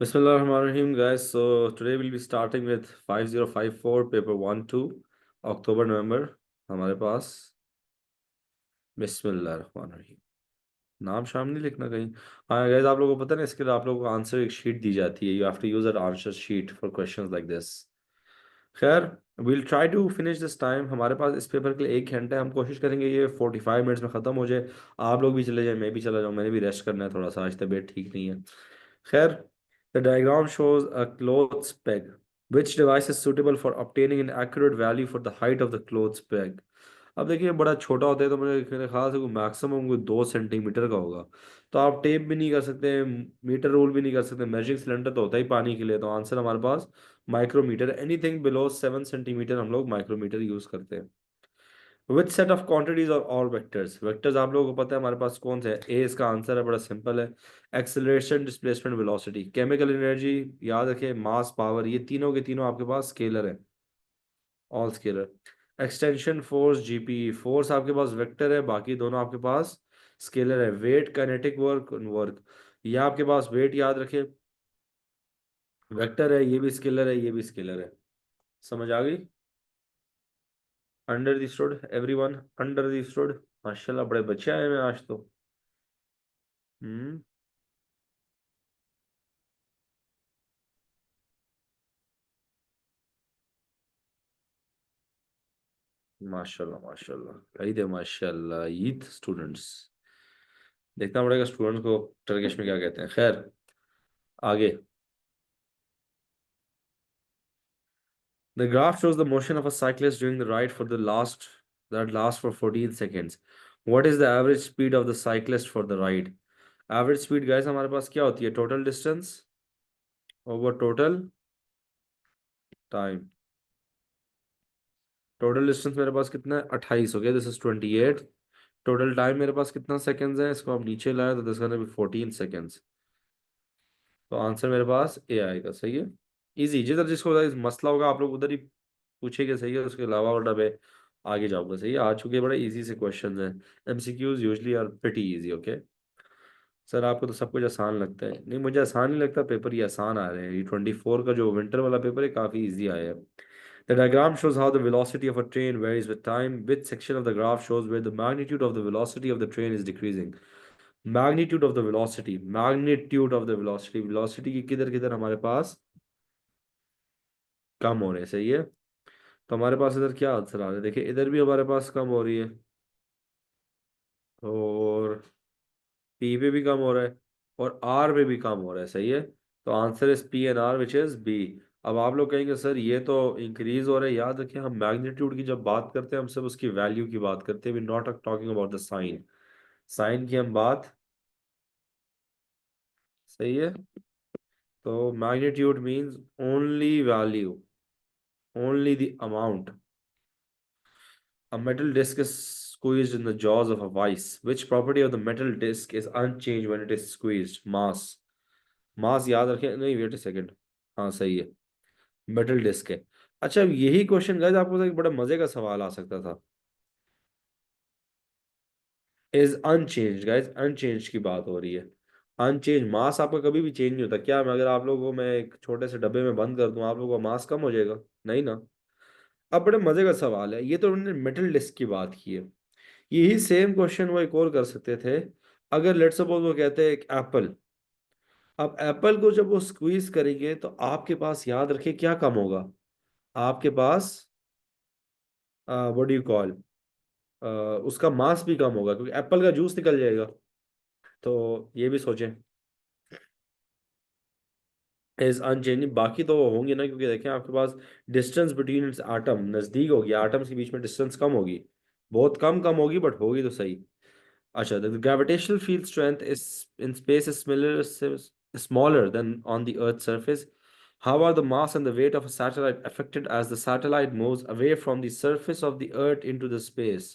Bismillahirrahmanirrahim, guys. So today we'll be starting with 5054 paper 1-2 अक्टूबर नवंबर हमारे पास। बिस्मिल्लाहिर्रहमानिर्रहीम। नाम शाम नहीं लिखना कहीं। हाँ गाइस, आप लोगों को पता है ना, इसके लिए आप लोगों को आंसर एक शीट दी जाती है। You have to use that answer sheet for questions like this. खैर, we'll try to finish this time. हमारे पास इस पेपर के लिए 1 घंटा है। हम कोशिश करेंगे ये 45 मिनट्स में ख़त्म हो जाए। आप लोग भी चले जाए, मैं भी चला जाऊँ, मैंने भी रेस्ट करना है थोड़ा सा, आज तबीयत ठीक नहीं है। खैर, the diagram shows a clothes peg. Which device is suitable for obtaining an accurate value for the height of the clothes peg। अब देखिए, बड़ा छोटा होता है तो मेरे ख्याल से मैक्सिमम कोई 2 सेंटीमीटर का होगा। तो आप टेप भी नहीं कर सकते, मीटर रोल भी नहीं कर सकते, मेजरिंग सिलेंडर तो होता ही पानी के लिए। तो आंसर हमारे पास माइक्रोमीटर। एनीथिंग बिलो 7 सेंटीमीटर हम लोग माइक्रोमीटर यूज करते हैं। विच सेट ऑफ क्वांटिटीज और ऑल वेक्टर्स। वेक्टर्स आप लोगों को पता है हमारे पास कौन से है। ए इसका आंसर है, बड़ा सिंपल है। Acceleration, displacement, velocity. Chemical energy याद रखिए, मास, पावर, ये तीनों के तीनों आपके पास स्केलर है, all scalar. Extension force, GP. Force आपके पास वेक्टर है, बाकी दोनों आपके पास स्केलर है। वेट, काइनेटिक वर्क, वर्क, ये आपके पास वेट याद रखे, वेक्टर है, ये भी स्केलर है, ये भी स्केलर है। समझ आ गई? Under the stood everyone, under the stood. माशाल्लाह, बड़े बच्चे आए हैं आज तो। हम्म। माशाल्लाह माशाल्लाह, ईद है माशाल्लाह, ईद स्टूडेंट्स। देखना पड़ेगा स्टूडेंट को टर्किश में क्या कहते हैं। खैर, आगे। The graph shows the motion of a cyclist during the ride for the last that lasts for 14 seconds. What is the average speed of the cyclist for the ride? Average speed guys हमारे पास क्या होती है? Total distance over total time. Total distance मेरे पास कितना है? 28 हो गया, this is 28। Total time मेरे पास कितना सेकंड्स है? इसको हम नीचे लाए तो दिस गोना बी 14 सेकंड्स। तो आंसर मेरे पास ए आएगा। सही है, इजी। जिधर जिसको मसला होगा आप लोग उधर ही पूछेंगे। सही है, उसके अलावा और डबे आगे जाऊंगा। सही है, आ चुके बड़े इजी से क्वेश्चंस हैं। MCQs usually are pretty easy. Okay sir, आपको तो सब कुछ आसान लगता है। नहीं, मुझे आसान नहीं लगता, पेपर ये आसान आ रहे हैं। ये 24 का जो विंटर वाला पेपर है काफी इजी आया है। The diagram shows how the velocity of a train varies with time. Which section of the graph shows where the magnitude of the velocity of the train is decreasing? Magnitude of the velocity, magnitude of the velocity, velocity की किधर किधर हमारे पास कम हो रहे हैं। सही है, तो हमारे पास इधर क्या आंसर आ रहा है? देखिए, इधर भी हमारे पास कम हो रही है, और पी पे भी कम हो रहा है, और आर पे भी कम हो रहा है। सही है, तो answer is P and R which is B. अब आप लोग कहेंगे सर ये तो इंक्रीज हो रहा है। याद रखें, हम मैग्नीट्यूड की जब बात करते हैं हम सिर्फ उसकी वैल्यू की बात करते हैं। We not talking about the sign. Sign की हम बात, सही है, तो magnitude means only value, only the amount. A metal disc is squeezed in the jaws of a vice. Which property of the metal disc is unchanged when it is squeezed? Mass। मास याद रखें, नहीं wait a second, हाँ सही है, metal disc है। अच्छा, अब यही क्वेश्चन गाइस आपको एक बड़ा मजे का सवाल आ सकता था। इज अनचेंज गाइस, अनचेंज की बात हो रही है। अनचेंज मास आपका कभी भी चेंज नहीं होता। क्या मैं अगर आप लोगों को मैं एक छोटे से डब्बे में बंद कर दूं, आप लोगों का मास कम हो जाएगा? नहीं ना। अब बड़े मजे का सवाल है, ये तो उन्होंने मेटल डिस्क की बात की है। यही सेम क्वेश्चन वो एक और कर सकते थे। अगर लेट्स सपोज वो कहते हैं एक एप्पल। अब एप्पल को जब वो स्क्वीज करेंगे तो आपके पास याद रखिए क्या कम होगा? आपके पास व्हाट डू यू कॉल, उसका मास भी कम होगा क्योंकि एप्पल का जूस निकल जाएगा। तो ये भी सोचें, इज अनचेंजिंग। बाकी तो वो होंगे ना, क्योंकि देखें आपके पास डिस्टेंस बिटवीन इट्स एटम नजदीक होगी, एटम्स के बीच में डिस्टेंस कम होगी, बहुत कम कम होगी, बट होगी तो सही। अच्छा, the gravitational field strength is in space is smaller than on the Earth's surface. How are the mass and the weight of a satellite affected as the satellite moves away from the surface of the Earth into the space?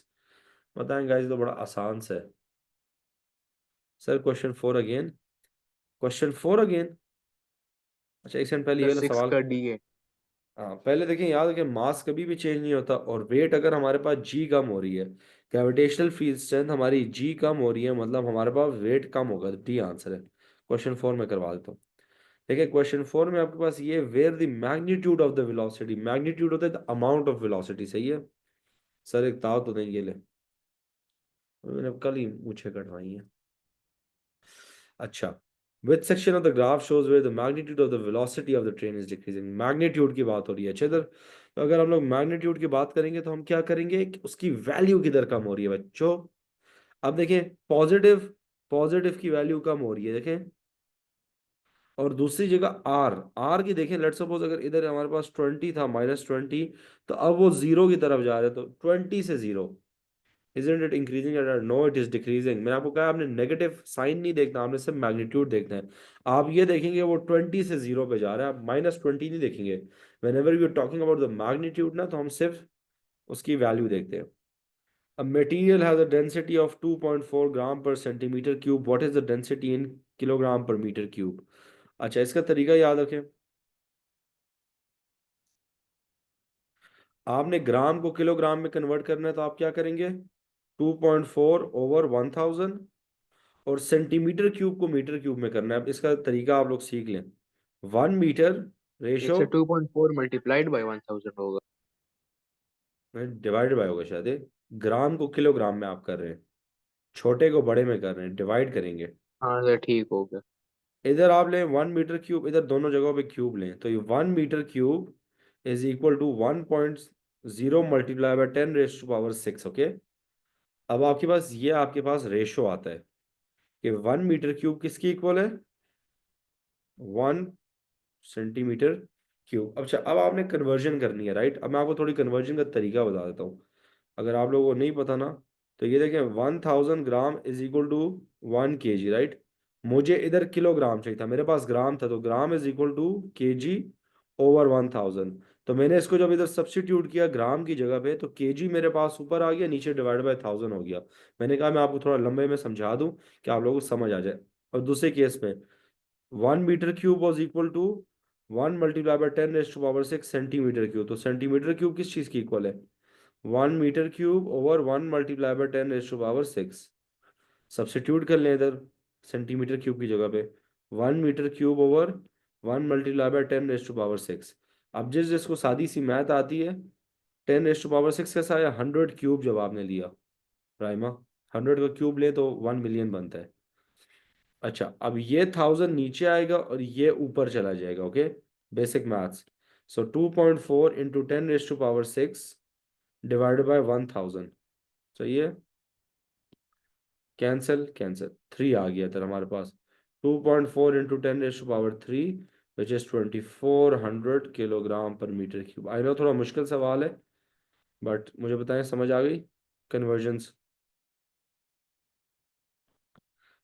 बताएं guys, तो बड़ा आसान सा है। Sir question four again, question four again. अच्छा, एक second पहले ये सर वाला सिक्स सवाल। का डी है। हाँ, पहले देखें, याद रखें मास कभी भी चेंज नहीं होता, और वेट अगर हमारे पास जी कम हो रही है, ग्रेविटेशनल फील्ड स्ट्रेंथ हमारी जी कम हो रही है, मतलब हमारे पास वेट कम होगा। डी आंसर है। क्वेश्चन फोर में करवा देता हूँ। देखिए क्वेश्चन 4 में आपके पास ये where the magnitude of the velocity, magnitude होता है द अमाउंट ऑफ वेलोसिटी, सही है। सर एक ताव तो देंगे ले, मैंने अब कल ही मुझे कटवाई है। अच्छा, which section of the graph shows where the magnitude of the velocity of the train is decreasing, magnitude की बात हो रही है। अच्छा इधर तो अगर हम लोग मैग्नीट्यूड की बात करेंगे तो हम क्या करेंगे कि उसकी वैल्यू किधर कम हो रही है बच्चों। अब देखें, पॉजिटिव, पॉजिटिव की वैल्यू कम हो रही है देखें, और दूसरी जगह आर, आर की देखें, लेट सपोज अगर इधर हमारे पास 20 था, -20, तो अब वो जीरो की तरफ जा रहा है, तो 20 से zero, isn't it increasing at a, no it is decreasing। मैंने आपको कहा आपने नेगेटिव साइन नहीं देखना, आपने सिर्फ मैग्नीट्यूड देखना है। आप ये देखेंगे वो 20 से जीरो पे जा रहा है, आप -20 नहीं देखेंगे। whenever you are talking about the magnitude ना, तो हम सिर्फ उसकी वैल्यू देखते हैं। A material has a density of 2.4 gram per centimeter cube, what is the density in kilogram per meter cube। अच्छा इसका तरीका याद रखें, आपने ग्राम को किलोग्राम में कन्वर्ट करना है तो आप क्या करेंगे, 2.4/1000, और सेंटीमीटर क्यूब को मीटर क्यूब में करना है। अब इसका तरीका आप लोग सीख लें, 1 मीटर रेशो, इससे 2.4 मल्टीप्लाइड बाई 1000 होगा। डिवाइडेड बाय होगा शायद ये। ग्राम को किलोग्राम में आप कर रहे हैं, छोटे को बड़े में कर रहे हैं, डिवाइड करेंगे। हाँ सर ठीक हो गया। इधर आप लें 1 मीटर क्यूब, इधर दोनों जगहों पे क्यूब लें, तो ये 1 metre cube is equal to 1.0 multiply by 10⁻⁶। Okay, अब आपके पास ये आपके पास रेशो आता है कि 1 मीटर क्यूब किसकी इक्वल है, 1 सेंटीमीटर क्यूब। अच्छा अब आपने कन्वर्जन करनी है, राइट। अब मैं आपको थोड़ी कन्वर्जन का तरीका बता देता हूँ, अगर आप लोगों को नहीं पता ना, तो ये देखें 1000 gram is equal to 1 kg, right. मुझे इधर किलोग्राम चाहिए था, मेरे पास ग्राम था, तो ग्राम इज इक्वल टू kg/1000। तो मैंने इसको जब इधर सब्स्टिट्यूट किया ग्राम की जगह पे, तो केजी मेरे पास ऊपर आ गया, नीचे डिवाइड बाय 1000 हो गया। मैंने कहा मैं आपको थोड़ा लंबे में समझा दूं कि आप लोगों को समझ आ जाए। और दूसरे केस में 1 metre cube was equal to 1 × 10⁻⁶ centimetre cube, तो सेंटीमीटर क्यूब किस चीज की इक्वल है, 1 मीटर क्यूब/1 × 10⁻⁶। सब्स्टिट्यूट कर लें इधर सेंटीमीटर क्यूब की जगह पे, 1 मीटर क्यूब/1 × 10⁻⁶। अब जिस जिसको सादी सी मैथ आती है, 10⁻⁶ कैसा आया, 100 क्यूब जब आपने लिया प्राइमा, 100 का क्यूब ले तो 1 मिलियन बनता है। अच्छा अब ये 1000 नीचे आएगा और ये ऊपर चला जाएगा, okay, basic maths. So 2.4 × 10⁻⁶ divided by 1000, सही है। कैंसिल कैंसिल, 3 आ गया था हमारे पास, 2.4 × 10⁻³ विच इज 2400 किलोग्राम पर मीटर क्यूब। आई नो थोड़ा मुश्किल सवाल है, बट मुझे बताएं समझ आ गई कन्वर्जन्स।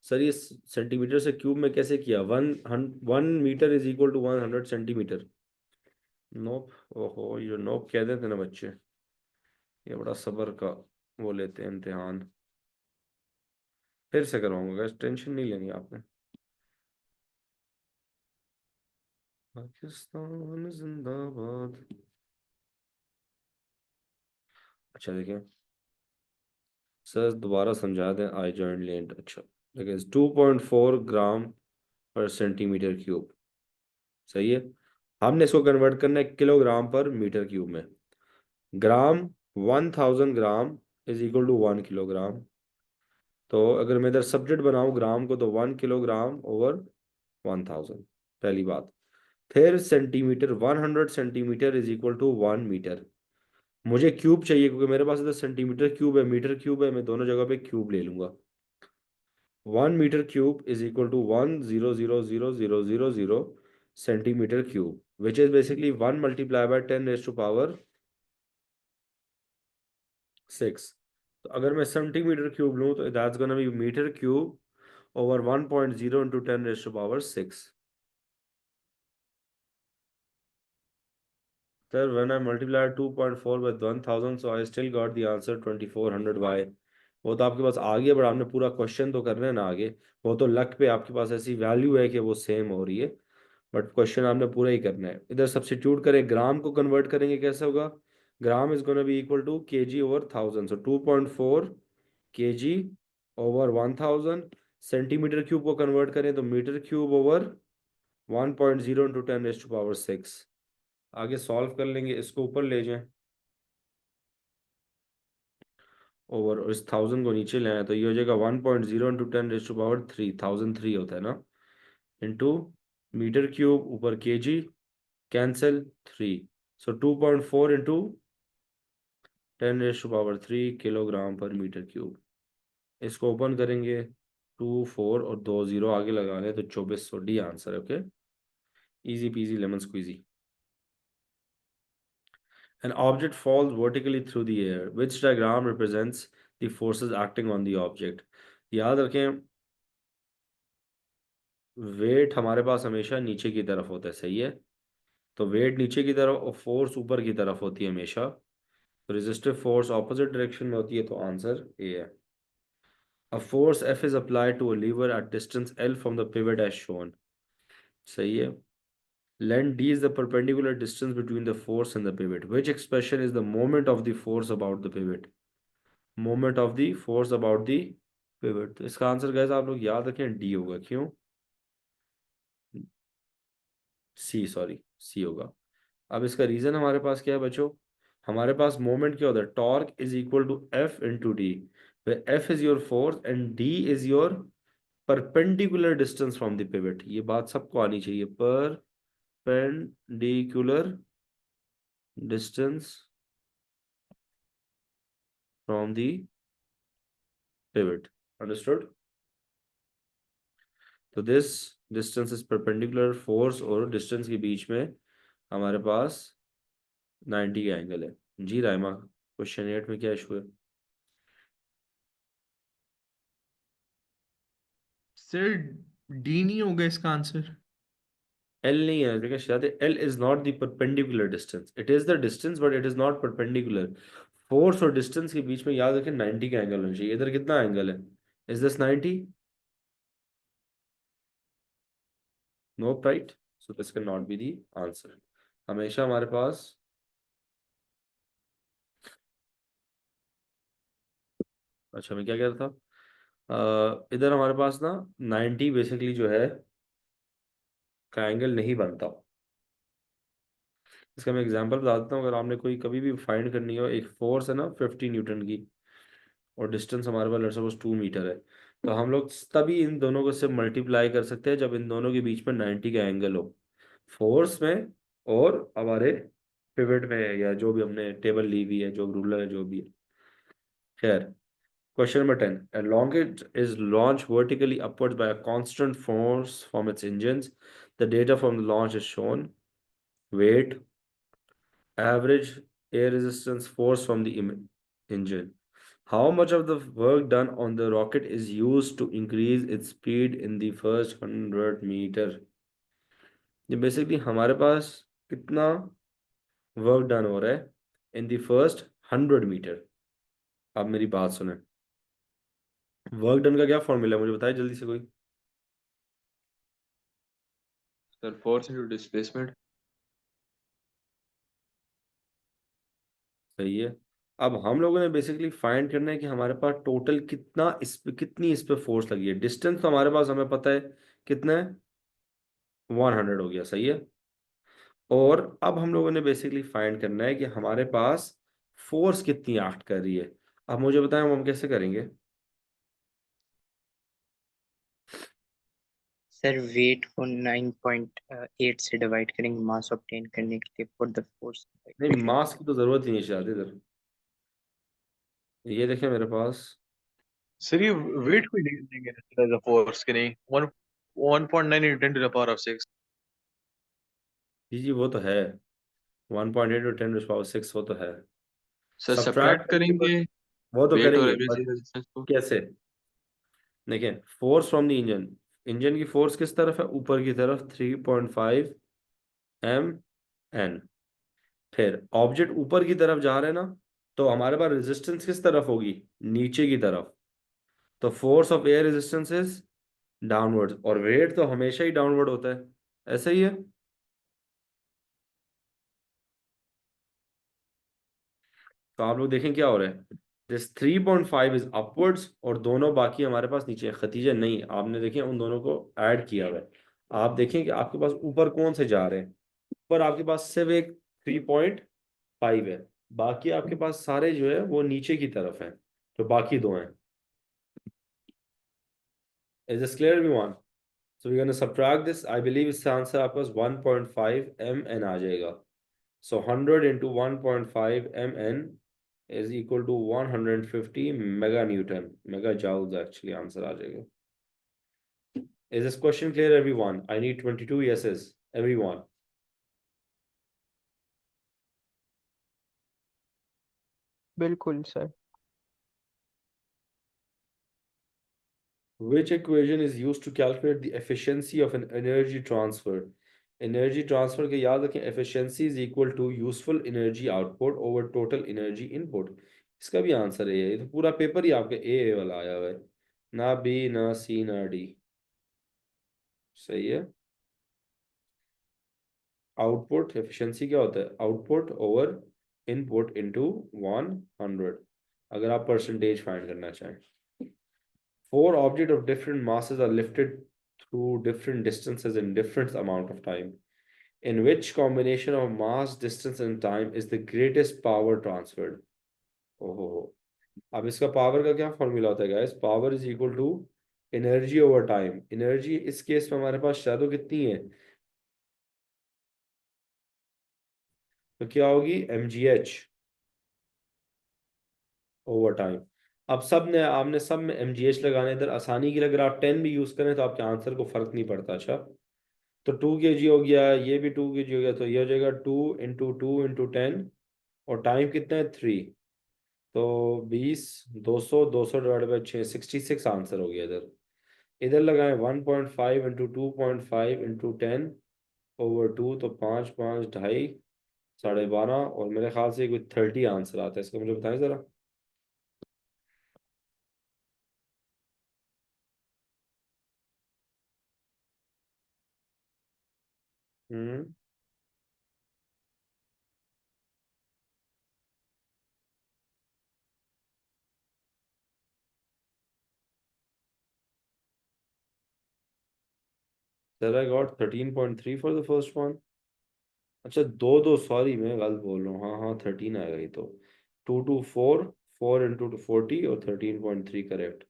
सर ये सेंटीमीटर से क्यूब में कैसे किया, 1 meter is equal to 100 centimeter. Nope, ओहो ये जो नोप कह देते हैं ना बच्चे, ये बड़ा सब्र का वो लेते हैं इम्तिहान। फिर से करवाऊंगा, टेंशन नहीं लेनी आपने। पाकिस्तान जिंदाबाद। अच्छा देखिए, सर दोबारा समझा दें, आई जॉइंट लेंट। अच्छा देखिए, 2.4 ग्राम पर सेंटीमीटर क्यूब, सही है। हमने इसको कन्वर्ट करना है किलोग्राम पर मीटर क्यूब में। Gram, 1000 gram is equal to 1 kilogram. तो अगर मैं इधर सब्जेक्ट बनाऊं ग्राम को, तो 1 किलोग्राम/1000, पहली बात। फिर centimetre, 100 centimetre is equal to 1 metre. मुझे क्यूब चाहिए क्योंकि मेरे पास इधर सेंटीमीटर क्यूब है, मीटर क्यूब है, मैं दोनों जगह पे क्यूब ले लूंगा। 1 metre cube is equal to 1000000 centimetre cube, which is basically 1 × 10⁻⁶। तो अगर मैं सेंटीमीटर क्यूब लूँ तो that's gonna be metre cube over 1.0 × 10⁻⁶। Sir, when I multiplied 2.4 with 1000, so I still got the answer 2400 y। वो तो आपके पास आ गया, बट आपने पूरा क्वेश्चन तो करना है ना आगे। वो तो लक पे आपके पास ऐसी वैल्यू है कि वो सेम हो रही है, बट क्वेश्चन आपने पूरा ही करना है। इधर सब्स्टिट्यूट करें, ग्राम को कन्वर्ट करेंगे कैसे होगा, gram is gonna be equal to kg/1000, so 2.4 kg/1000। Centimetre cube को कन्वर्ट करें तो मीटर क्यूब ओवर 1.0 इंटू 10⁻⁶। आगे सॉल्व कर लेंगे, इसको ऊपर ले जाएं ओवर, और इस 1000 को नीचे ले आए तो ये हो जाएगा 1.0 इंटू 10⁻³ 1003 होता है ना, इंटू मीटर क्यूब ऊपर केजी, कैंसिल 3, सो 2.4 इंटू 10⁻³ किलोग्राम पर मीटर क्यूब। इसको ओपन करेंगे, 2 4 और 2 0 आगे लगा लें तो 2400, डी आंसर है। Okay, easy peasy lemon squeezy. An object falls vertically through the air. Which diagram represents the forces acting on the object? याद रखें, वेट हमारे पास हमेशा नीचे की तरफ होता है, सही है। तो वेट नीचे की तरफ और फोर्स ऊपर की तरफ होती है हमेशा। तो रेजिस्टिव फोर्स ऑपोजिट डायरेक्शन में होती है, तो आंसर ए है। A force F is applied to a lever at distance L from the pivot as shown. सही है। Length D is the perpendicular distance between the force and the pivot. Which expression is the moment of the force about the pivot? Moment of the force about the pivot। तो इसका answer gas आप लोग याद रखें, D होगा। क्यों? सी, sorry, सी होगा। अब इसका रीजन हमारे पास क्या है बच्चों? हमारे पास मोमेंट क्या होता है? Torque is equal to F into D, F is your force and D is your perpendicular distance from the pivot. ये बात सबको आनी चाहिए, perpendicular distance from the pivot. Understood? तो this distance is perpendicular, force और distance के बीच में हमारे पास 90 का एंगल है। जी राइमा, क्वेश्चन 8 में क्या इशू है? सर डी नहीं होगा इसका आंसर? एल नहीं है लेकिन शायद L is not the perpendicular distance, it is the distance but it is not perpendicular. Force और डिस्टेंस के बीच में याद रखें 90 का एंगल होना चाहिए। इधर कितना एंगल है? Is this 90? No, right, so this can not be the answer. हमेशा हमारे पास, अच्छा मैं क्या कह रहा था, इधर हमारे पास ना 90 बेसिकली जो है का एंगल नहीं बनता। इसका मैं एग्जांपल बता देता हूँ। अगर आपने कोई कभी भी फाइंड करनी हो, एक फोर्स है ना 50 न्यूटन की, और डिस्टेंस हमारे पास लेट्स सपोज 2 मीटर है, तो हम लोग तभी इन दोनों को से मल्टीप्लाई कर सकते हैं जब इन दोनों के बीच में 90 का एंगल हो, फोर्स में और हमारे पिवट में, या जो भी हमने टेबल ली हुई है, जो रूलर है, जो भी है। खैर, question number 10। A rocket is launched vertically upwards by a constant force from its engines. The data from the launch is shown. Weight, average air resistance, force from the engine. How much of the work done on the rocket is used to increase its speed in the first 100 meter? ये basically हमारे पास कितना work done हो रहा है in the first 100 metre. आप मेरी बात सुने, वर्क डन का क्या फॉर्मूला है मुझे बताए जल्दी से कोई। Sir, force into displacement. सही है। अब हम लोगों ने बेसिकली फाइंड करना है कि हमारे पास टोटल कितना इस पे, कितनी इस पे फोर्स लगी है। डिस्टेंस तो हमारे पास हमें पता है कितना है, 100 हो गया, सही है। और अब हम लोगों ने बेसिकली फाइंड करना है कि हमारे पास फोर्स कितनी एक्ट कर रही है। अब मुझे बताएं हम कैसे करेंगे। सर वेट को 9.8 से डिवाइड करेंगे मास ऑब्टेन करने के लिए फॉर द फोर्स। नहीं, मास की तो जरूरत ही नहीं चाहते इधर। ये देखें मेरे पास, सर ये वेट को लेंगे एज अ फोर्स के नहीं 1.9 into 10 to the power of 6। जी जी वो तो है, 1.8 × 10⁶ वो तो है। सर सब्ट्रैक्ट सब्ट्रैक्ट करेंगे वो तो वेट और करेंगे, एवरेज बट रेजिस्टेंस को। कैसे? देखिए, force from the engine, engine की फोर्स किस तरफ है? ऊपर की तरफ, 3.5 N। फिर ऑब्जेक्ट ऊपर की तरफ जा रहे हैं ना, तो हमारे पास रेजिस्टेंस किस तरफ होगी? नीचे की तरफ। तो force of air resistance is downward, और वेट तो हमेशा ही डाउनवर्ड होता है, ऐसा ही है। तो आप लोग देखें क्या हो रहा है, दिस 3.5 इज अपवर्ड्स और दोनों बाकी हमारे पास नीचे है। खतीजा नहीं, आपने देखें उन दोनों को ऐड किया हुआ है। आप देखें कि आपके पास ऊपर कौन से जा रहे हैं। ऊपर आपके पास सिर्फ एक 3.5 है, बाकी आपके पास सारे जो है वो नीचे की तरफ हैं, जो बाकी दो हैं। Is this clear everyone? So we gonna subtract this. I believe इसका आंसर आपके पास 1.5 mn आ जाएगा। सो 100 into 1.5 mn is equal to 150 mega Newton, mega joules actually answer आ जाएगा। Is this question clear everyone? I need 22 yeses everyone. बिल्कुल sir. Which equation is used to calculate the efficiency of an energy transfer? Energy transfer के याद रखें, efficiency is equal to useful energy output over total energy input। इसका भी answer है, ये तो पूरा पेपर ही आपके ए वाला आया हुआ है, ना बी ना सी ना डी। सही है। आउटपुट एफिशिएंसी क्या होता है? आउटपुट ओवर इनपुट इनटू 100, अगर आप परसेंटेज फाइंड करना चाहें। Four objects of different masses are lifted through different distances in different amount of time. In which combination of mass, distance, and time is the greatest power transferred? ओहो, अब इसका power का क्या formula होता है guys? Power is equal to energy over time. Energy इस case में हमारे पास शैडो कितनी है, तो क्या होगी? mgh over time. अब सब ने आपने सब में mgh लगाने, इधर आसानी के लिए अगर आप 10 भी यूज करें तो आपके आंसर को फर्क नहीं पड़ता। अच्छा, तो 2 kg हो गया, ये भी 2 kg हो गया, तो ये हो जाएगा 2 into 2 into 10, और टाइम कितना है 3, तो 20, 200, 200 डिवाइड बाई 6, 66 आंसर हो गया इधर। इधर लगाएं 1.5 into 2.5 into 10/2, तो 5 5 2.5 12.5, और मेरे ख्याल से कोई 30 आंसर आता है इसका, मुझे बताएं जरा। Hmm sir I got 13.3 for the first one. अच्छा, दो दो, सॉरी मैं गलत बोल रहा हूँ, हाँ हाँ 13 आएगा ये तो। 2 to 4, 4 into 40 और 13.3 करेक्ट।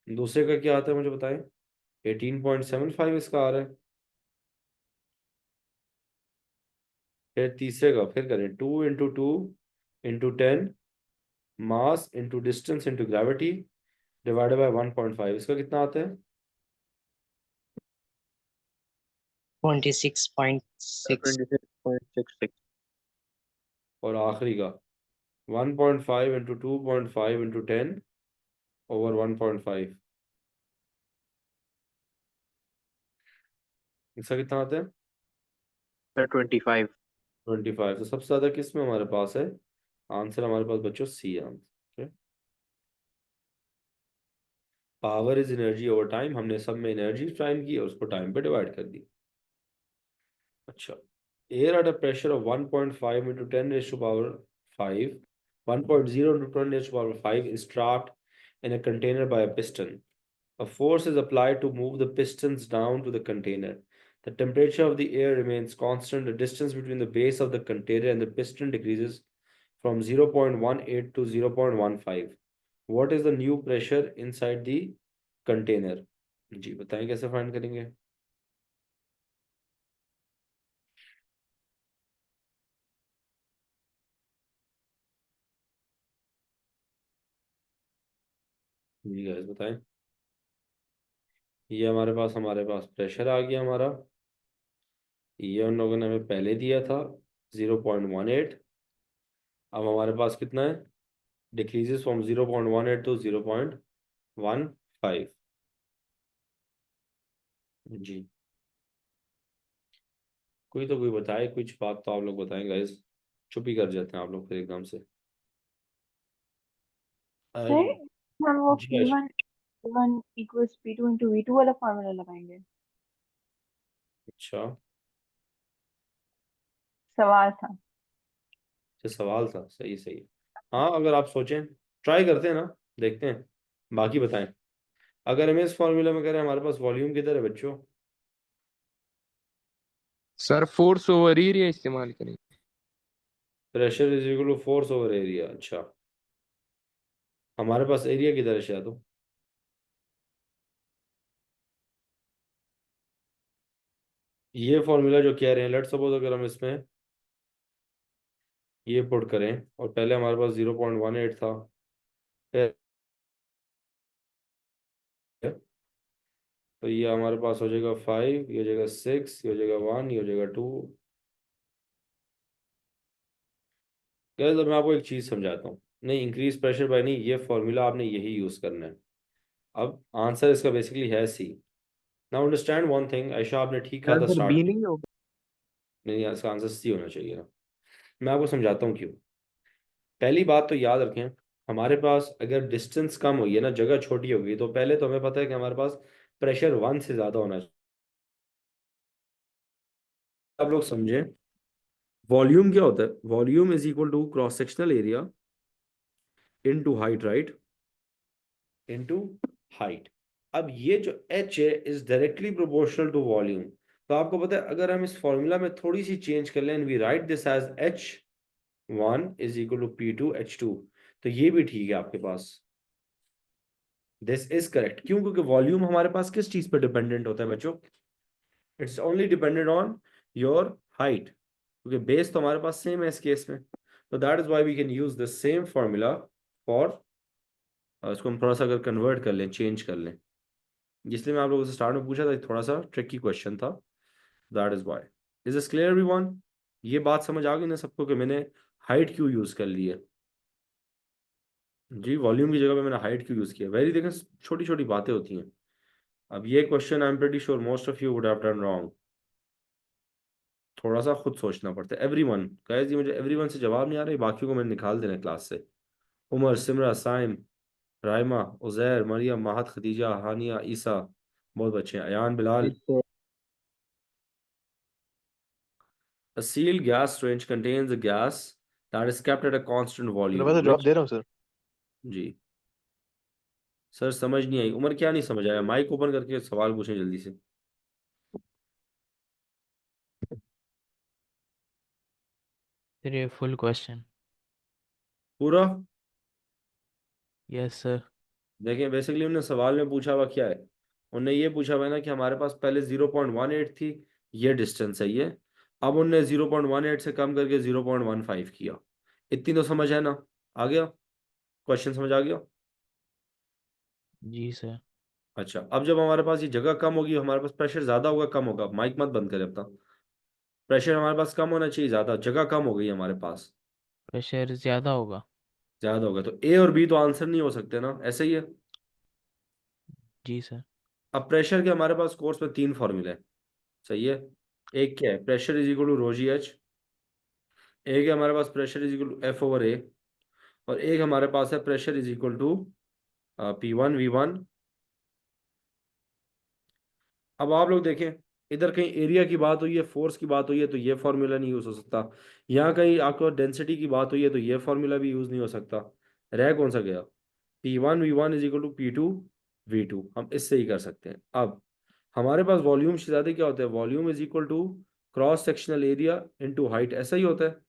दूसरे का क्या आता है मुझे बताएं? 18.75 इसका आ रहा है। फिर तीसरे का फिर करें, 2 into 2 into 10 mass into distance into gravity divided by 1.5, इसका कितना आता है? 26.6। 26.66। और आखिरी का 1.5 into 2.5 into 10/1.5, इसका कितना आता है? सर 25। 25। तो सबसे ज्यादा किस में हमारे पास है आंसर? हमारे पास बच्चों C answer. Power is energy over time, हमने सब में एनर्जी टाइम की और उसको टाइम पे डिवाइड कर दी। अच्छा, air at a pressure of 1.5 into 10 raised to power 5, 1.0 into 10 raised to power 5 is trapped in a container by a piston. A force is applied to move the pistons down to the container. The temperature of the air remains constant. The distance between the base of the container and the piston decreases from 0.18 to 0.15. What is the new pressure inside the container? जी बताएं कैसे find करेंगे? जी guys बताएं। ये हमारे पास pressure आ गया हमारा, ये उन लोगों ने हमें पहले दिया था 0.18। अब हमारे पास कितना है? Decreases from 0.18 to 0.15। जी, कोई तो कोई बताए कुछ बात, तो आप लोग बताएं गाइस, चुप ही कर जाते हैं आप लोग फिर एकदम से। सर हम वो जी P1 equals P2 into V2 वाला फॉर्मूला लगाएंगे। अच्छा, सवाल था। ये सवाल था, सही सही। हाँ अगर आप सोचें, ट्राई करते हैं ना, देखते हैं, बाकी बताएं। अगर हमें इस फॉर्मूला में करें हमारे पास वॉल्यूम किधर है बच्चों? सर फोर्स ओवर एरिया इस्तेमाल करें। Pressure is equal to force over area. अच्छा, हमारे पास एरिया किधर है शायद? ये फॉर्मूला जो कह रहे हैं, लेट्स सपोज अगर हम इसमें ये पुट करें और पहले हमारे पास 0.18 था, फिर तो ये हमारे पास हो जाएगा 5, ये हो जाएगा 6, ये हो जाएगा 1, ये हो जाएगा 2। गैस अब मैं आपको एक चीज़ समझाता हूँ। नहीं, इंक्रीज प्रेशर बाय नहीं, ये फॉर्मूला आपने यही यूज़ करना है। अब आंसर इसका बेसिकली है C. Now understand one thing, Ayesha आपने ठीक कहा था सर स्टार्ट बी में। नहीं होगा। नहीं, इसका आंसर सी होना चाहिए ना। मैं आपको समझाता हूँ क्यों। पहली बात तो याद रखें, हमारे पास अगर डिस्टेंस कम हुई है ना, जगह छोटी होगी, तो पहले तो हमें पता है कि हमारे पास प्रेशर 1 से ज़्यादा होना चाहिए। आप लोग समझें, वॉल्यूम क्या होता है? Volume is equal to cross sectional area into height, right? Into height. अब ये जो h है is directly proportional to volume. तो आपको पता है, अगर हम इस फॉर्मूला में थोड़ी सी चेंज कर लें, we write this as H1 is equal to P2 H2, तो ये भी ठीक है आपके पास। This is correct. क्यों? क्योंकि वॉल्यूम हमारे पास किस चीज पर डिपेंडेंट होता है बच्चों? It's only dependent on your height, क्योंकि बेस तो हमारे पास सेम है इस केस में। तो that is why we can use the same formula for, इसको हम थोड़ा सा अगर कन्वर्ट कर लें, चेंज कर लें, इसलिए मैं आप लोगों से स्टार्ट में पूछा था, थोड़ा सा ट्रिकी क्वेश्चन था। That is why. Is this clear everyone? ये बात समझ आ गई ना सबको कि मैंने हाइट क्यों यूज कर ली है? जी, वॉल्यूम की जगह पे मैंने हाइट क्यों यूज किया? वेरी, देखें, छोटी छोटी बातें होती हैं। अब ये question I am pretty sure most of you would have done wrong. थोड़ा सा खुद सोचना पड़ता है। एवरीवन गाइस, ये मुझे एवरीवन से जवाब नहीं आ रहा, बाकियों को मैंने निकाल देना है क्लास से। उमर, सिमरा, साइम, राइमा, उजैर, मरियम, महत, खदीजा, हानिया, ईसा, बहुत बच्चे हैं, Ayan, Bilal. A sealed gas range contains a gas that is kept at a constant मैं volume तो जवाब which, दे रहा हूँ सर। जी सर समझ नहीं आई। उमर क्या नहीं समझ आया? माइक ओपन करके सवाल पूछें जल्दी से। सर ये फुल क्वेश्चन। पूरा यस सर। देखें, बेसिकली उन्होंने सवाल में पूछा हुआ क्या है? उन्होंने ये पूछा हुआ है ना कि हमारे पास पहले 0.18 थी, ये डिस्टेंस है ये। अब उनने 0.18 से कम करके 0.15 किया। इतनी तो समझ है ना? आ गया क्वेश्चन? समझ आ गया? जी सर। अच्छा, अब जब हमारे पास ये जगह कम होगी, हमारे पास प्रेशर ज्यादा होगा, कम होगा? माइक मत बंद करें अपना। प्रेशर हमारे पास कम होना चाहिए, ज्यादा? जगह कम हो गई हमारे पास, प्रेशर ज़्यादा होगा। ज्यादा होगा। तो ए और बी तो आंसर नहीं हो सकते ना, ऐसे ही है। जी सर। अब प्रेशर के हमारे पास कोर्स में 3 फॉर्मूले हैं, सही है? एक क्या है? Pressure is equal to rho g h. एक है हमारे पास pressure is equal to F over A. और एक हमारे पास है pressure is equal to P1 V1। अब आप लोग देखें, इधर कहीं एरिया की बात हुई है, फोर्स की बात हुई है, तो ये फॉर्मूला नहीं यूज हो सकता। यहाँ कहीं आपको डेंसिटी की बात हुई है, तो ये फॉर्मूला भी यूज नहीं हो सकता। रह कौन सा गया? P1 V1 is equal to P2 V2, हम इससे ही कर सकते हैं। अब हमारे पास वॉल्यूम से ज्यादा क्या होता है? Volume is equal to cross sectional area into height, ऐसा ही होता है।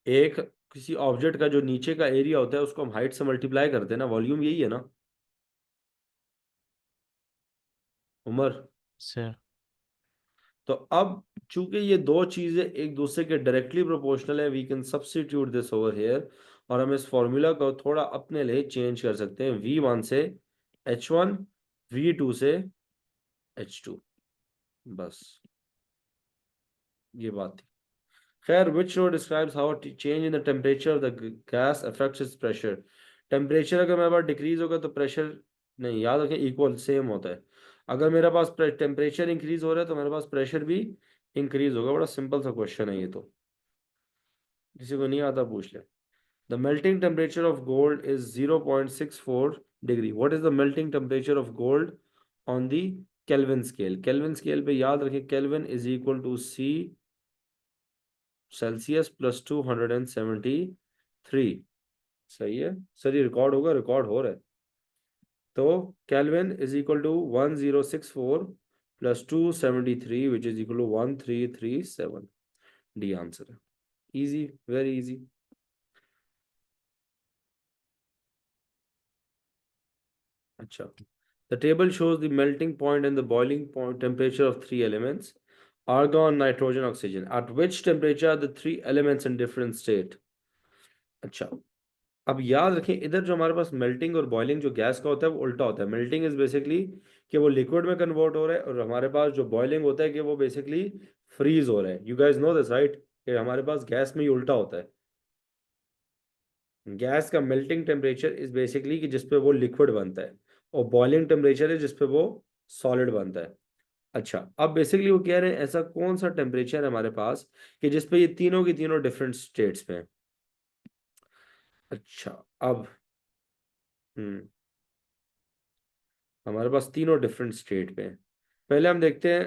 एक किसी ऑब्जेक्ट का जो नीचे का एरिया होता है उसको हम हाइट से मल्टीप्लाई करते हैं ना, वॉल्यूम यही है ना उमर? सर। तो अब चूंकि ये दो चीजें एक दूसरे के डायरेक्टली प्रोपोर्शनल है, we can substitute this over here, और हम इस फॉर्मूला को थोड़ा अपने लिए चेंज कर सकते हैं। V1 से H1, V2 से H2, बस ये बात थी। खैर, which row describes how a change in the temperature of the gas affects its pressure? Temperature अगर मेरे पास डिक्रीज होगा तो प्रेशर, नहीं, याद रखें, इक्वल सेम होता है। अगर मेरे पास टेम्परेचर इंक्रीज हो रहा है तो मेरे पास प्रेशर भी इंक्रीज होगा। बड़ा सिंपल सा क्वेश्चन है ये तो, किसी को नहीं आता पूछ ले। The melting temperature of gold is 0.64 degree. What is the melting temperature of gold on the Kelvin scale? Kelvin scale पे याद रखें, Kelvin is equal to C Celsius plus 273। सही है सर, ये रिकॉर्ड होगा, रिकॉर्ड हो रहा है। तो Kelvin is equal to 1064 plus 273 which is equal to 1337. D answer है. Easy, very easy. अच्छा. The table shows the melting point and the boiling point temperature of three elements: argon, nitrogen, oxygen. At which temperature are the three elements in different state? अच्छा, अब याद रखें इधर जो हमारे पास melting और boiling जो गैस का होता है वो उल्टा होता है. मेल्टिंग इज बेसिकली कि वो लिक्विड में कन्वर्ट हो रहा है, और हमारे पास जो बॉइलिंग होता है कि वो बेसिकली फ्रीज हो रहा है. You guys know this right, कि हमारे पास गैस में ही उल्टा होता है. गैस का मेल्टिंग टेम्परेचर इज बेसिकली कि जिसपे वो लिक्विड बनता है, और बॉइलिंग टेम्परेचर है जिसपे वो सॉलिड बनता है. अच्छा, अब बेसिकली वो कह रहे हैं ऐसा कौन सा टेम्परेचर है हमारे पास कि जिसपे ये तीनों की तीनों डिफरेंट स्टेट्स में है. अच्छा, अब हमारे पास तीनों डिफरेंट स्टेट पे हैं. पहले हम देखते हैं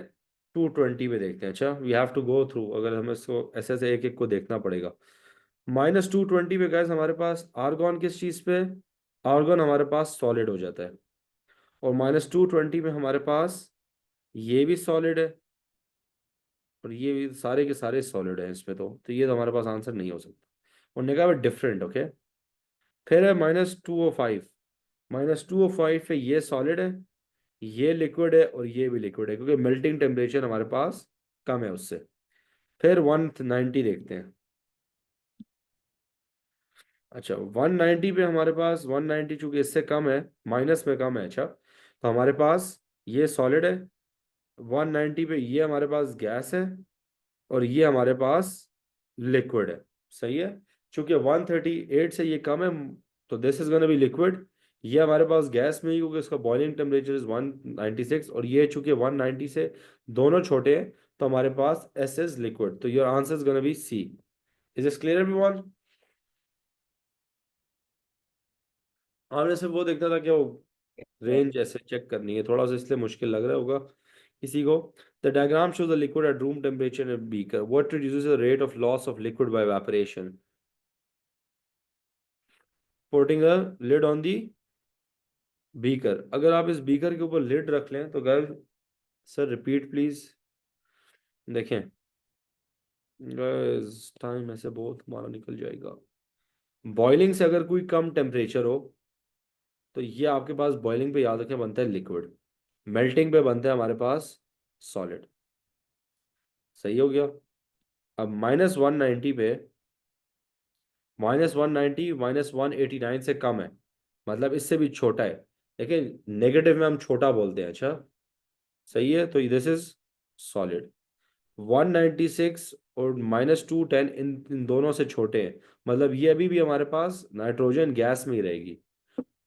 220 पे देखते हैं. अच्छा, we have to go through, अगर हमें इसको ऐसे ऐसे एक एक को देखना पड़ेगा. -220 पे गैस हमारे पास आर्गॉन किस चीज़ पे, आर्गॉन हमारे पास सॉलिड हो जाता है. और -220 में हमारे पास ये भी सॉलिड है, और ये भी सारे के सारे सॉलिड है इसमें. तो ये तो हमारे पास आंसर नहीं हो सकता. उन्होंने कहा डिफरेंट. ओके, फिर है -205. -205 पे ये सॉलिड है, ये लिक्विड है, और ये भी लिक्विड है, क्योंकि मेल्टिंग टेम्परेचर हमारे पास कम है उससे. फिर 190 देखते हैं. अच्छा, 190 पे हमारे पास 190 चूंकि इससे कम है, माइनस में कम है. अच्छा, तो हमारे पास ये सॉलिड है. 190 पे ये हमारे पास गैस है, और ये हमारे पास लिक्विड है. सही है, चूंकि 138 से ये कम है, तो this is gonna B liquid. ये हमारे पास गैस में ही, क्योंकि इसका बॉइलिंग टेम्परेचर इज 196, और ये चूंकि 190 से दोनों छोटे हैं, तो हमारे पास एस इज लिक्विड. तो your answer is gonna be C. Is this clear everyone? हमने सिर्फ वो देखना था कि वो रेंज ऐसे चेक करनी है, थोड़ा सा इसलिए मुश्किल लग रहा होगा किसी को. The diagram shows the liquid at room temperature in beaker. What reduces the rate of loss of liquid bye evaporation? Putting a lid on the beaker. अगर आप इस बीकर के ऊपर लिड रख लें तो गाइस, सर रिपीट प्लीज. देखें guys, time ऐसे बहुत हमारा निकल जाएगा. बॉइलिंग से अगर कोई कम टेम्परेचर हो तो ये आपके पास बॉइलिंग पे याद रखें बनता है लिक्विड, मेल्टिंग पे बनता है हमारे पास सॉलिड. सही हो गया. अब -190 पे, -190 -189 से कम है, मतलब इससे भी छोटा है, लेकिन नेगेटिव में हम छोटा बोलते हैं. अच्छा, सही है, तो दिस इज सॉलिड. 196 और -210 इन दोनों से छोटे हैं, मतलब ये अभी भी हमारे पास नाइट्रोजन गैस में ही रहेगी.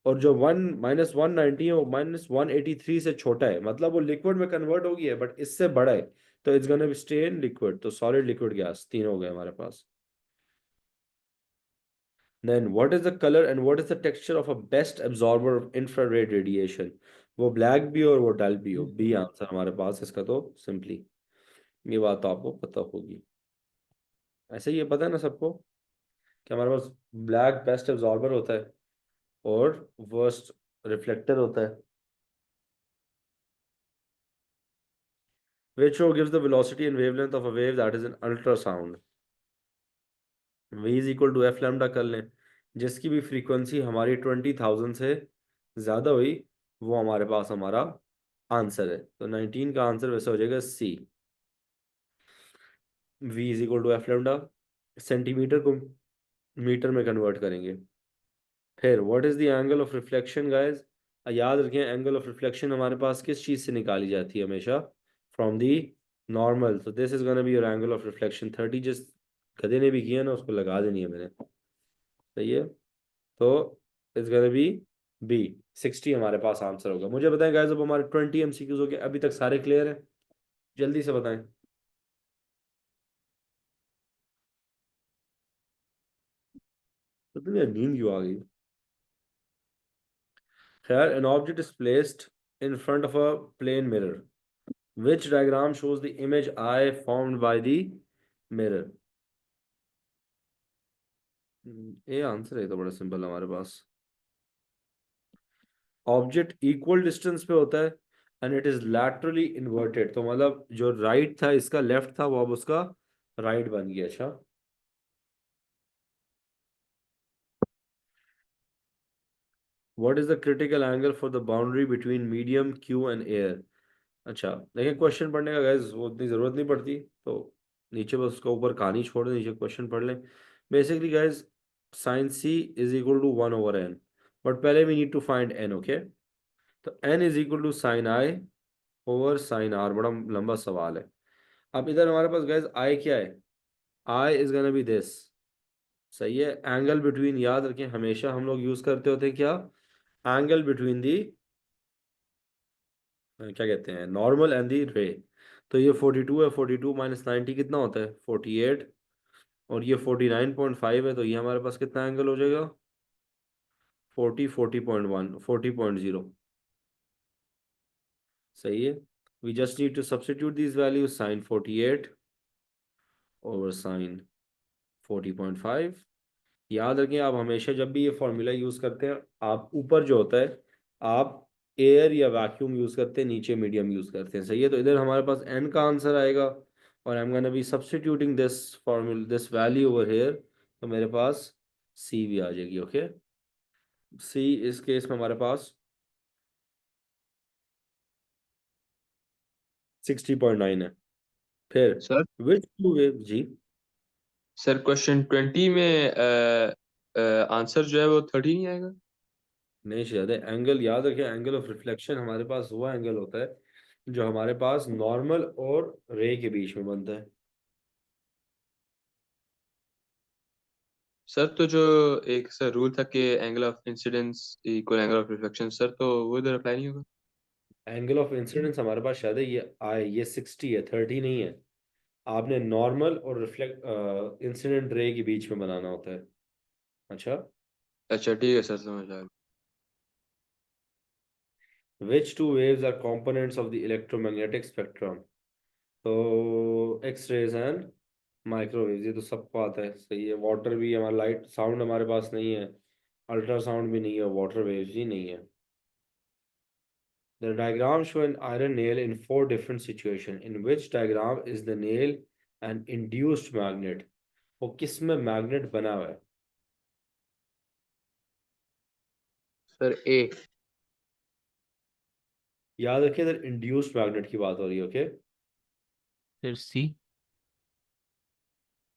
और जो -190 है वो -183 से छोटा है, मतलब वो लिक्विड में कन्वर्ट हो गई है, बट इससे बड़ा है, तो it's gonna be stay in liquid. तो सॉलिड, लिक्विड, गैस, तीन हो गए हमारे पास. Then what is the color and what is the texture of a best absorber of infrared radiation? वो ब्लैक भी हो और वो डल भी हो. बी आंसर हमारे पास इसका. तो सिंपली ये बात तो आपको पता होगी. ऐसे ही ये पता है ना सबको कि हमारे पास ब्लैक बेस्ट एब्जॉर्बर होता है और वर्स्ट रिफ्लेक्टर होता है. Which show gives the velocity and wavelength of a wave that is in ultrasound? V is equal to F lambda कर लें. जिसकी भी फ्रीक्वेंसी हमारी 20,000 से ज़्यादा हुई, वो हमारे पास हमारा आंसर है. तो 19 का आंसर वैसे हो जाएगा C. V is equal to F lambda. Centimetre को मीटर में कन्वर्ट करेंगे. फिर what is the angle of reflection guys? याद रखें, एंगल ऑफ रिफ्लेक्शन हमारे पास किस चीज़ से निकाली जाती है हमेशा? From the normal. तो this is gonna be your angle of reflection. 30 जिस गधे ने भी किया ना उसको लगा देनी है मैंने. सही है, तो इट्स गोना बी बी. 60 हमारे पास आंसर होगा. मुझे बताएं गाइस, अब हमारे 20 एमसीक्यूज हो गए. अभी तक सारे क्लियर है? जल्दी से बताएं. पता नहीं नींद क्यों आ गई. खैर, an object is placed in front of a plane mirror. Which diagram shows the image I formed by the mirror? ये आंसर है तो बड़ा सिंपल हमारे पास. ऑब्जेक्ट इक्वल डिस्टेंस पे होता है and it is laterally inverted, तो मतलब जो राइट था इसका लेफ्ट था, वो अब उसका राइट बन गया। अच्छा, what is the critical angle for the boundary between medium Q and air. अच्छा, देखिए क्वेश्चन पढ़ने का गैस वो उतनी ज़रूरत नहीं पड़ती, तो नीचे बस उसका ऊपर कहानी छोड़ दें, नीचे क्वेश्चन पढ़ लें। Basically guess sine C is equal to 1/n, but पहले we need to find n। Okay, तो n is equal to sine I over sine R. बड़ा लंबा सवाल है। अब इधर हमारे पास गैस i क्या है, i is gonna B this. सही है, एंगल बिटवीन, याद रखें हमेशा हम लोग यूज करते होते हैं क्या, एंगल बिटवीन दी, क्या कहते हैं, नॉर्मल एंड दी रे। तो ये 42 है, 42 माइनस 90 कितना होता है, 48, और ये 49.5 है, तो ये हमारे पास कितना एंगल हो जाएगा, 40, 40.1, 40.0। सही है, we just need to substitute this value, sine 48 over sine 40.5। याद रखें आप हमेशा जब भी ये फॉर्मूला यूज करते हैं, आप ऊपर जो होता है आप एयर या वैक्यूम यूज करते हैं, नीचे मीडियम यूज करते हैं। सही है, तो इधर हमारे पास n का आंसर आएगा, और I am gonna be substituting this formula, this value over here, तो मेरे पास c भी आ जाएगी। ओके, c इस केस में हमारे पास 60.9 है। फिर सर विच टू वेव जी, सर क्वेश्चन 20 में आंसर जो है वो 30 नहीं आएगा। नहीं शायद है, एंगल याद रखें, एंगल ऑफ रिफ्लेक्शन हमारे पास वो एंगल होता है जो हमारे पास नॉर्मल और रे के बीच में बनता है। सर तो जो एक सर रूल था कि angle of incidence equal angle of reflection, sir तो वो इधर अप्लाई नहीं होगा। एंगल ऑफ इंसिडेंस हमारे पास शायद है ये आए, ये 60 है, 30 नहीं है। आपने नॉर्मल और रिफ्लेक्ट इंसिडेंट रे के बीच में बनाना होता है। अच्छा, अच्छा ठीक है सर, समझ आ गया। Which two waves are components of the electromagnetic spectrum. तो एक्स रेज एंड माइक्रोवेव, ये तो सबको आता है। सही है, वाटर भी हमारा, लाइट साउंड हमारे पास नहीं है, अल्ट्रासाउंड भी नहीं है, वाटर वेव्स ही नहीं है। The diagram show an iron nail in 4 different situations. In which diagram is the nail an induced magnet? वो किस में मैग्नेट बना हुआ है। सर ए। याद रखिए इधर इंड्यूस्ड मैग्नेट की बात हो रही है। ओके, फिर सी।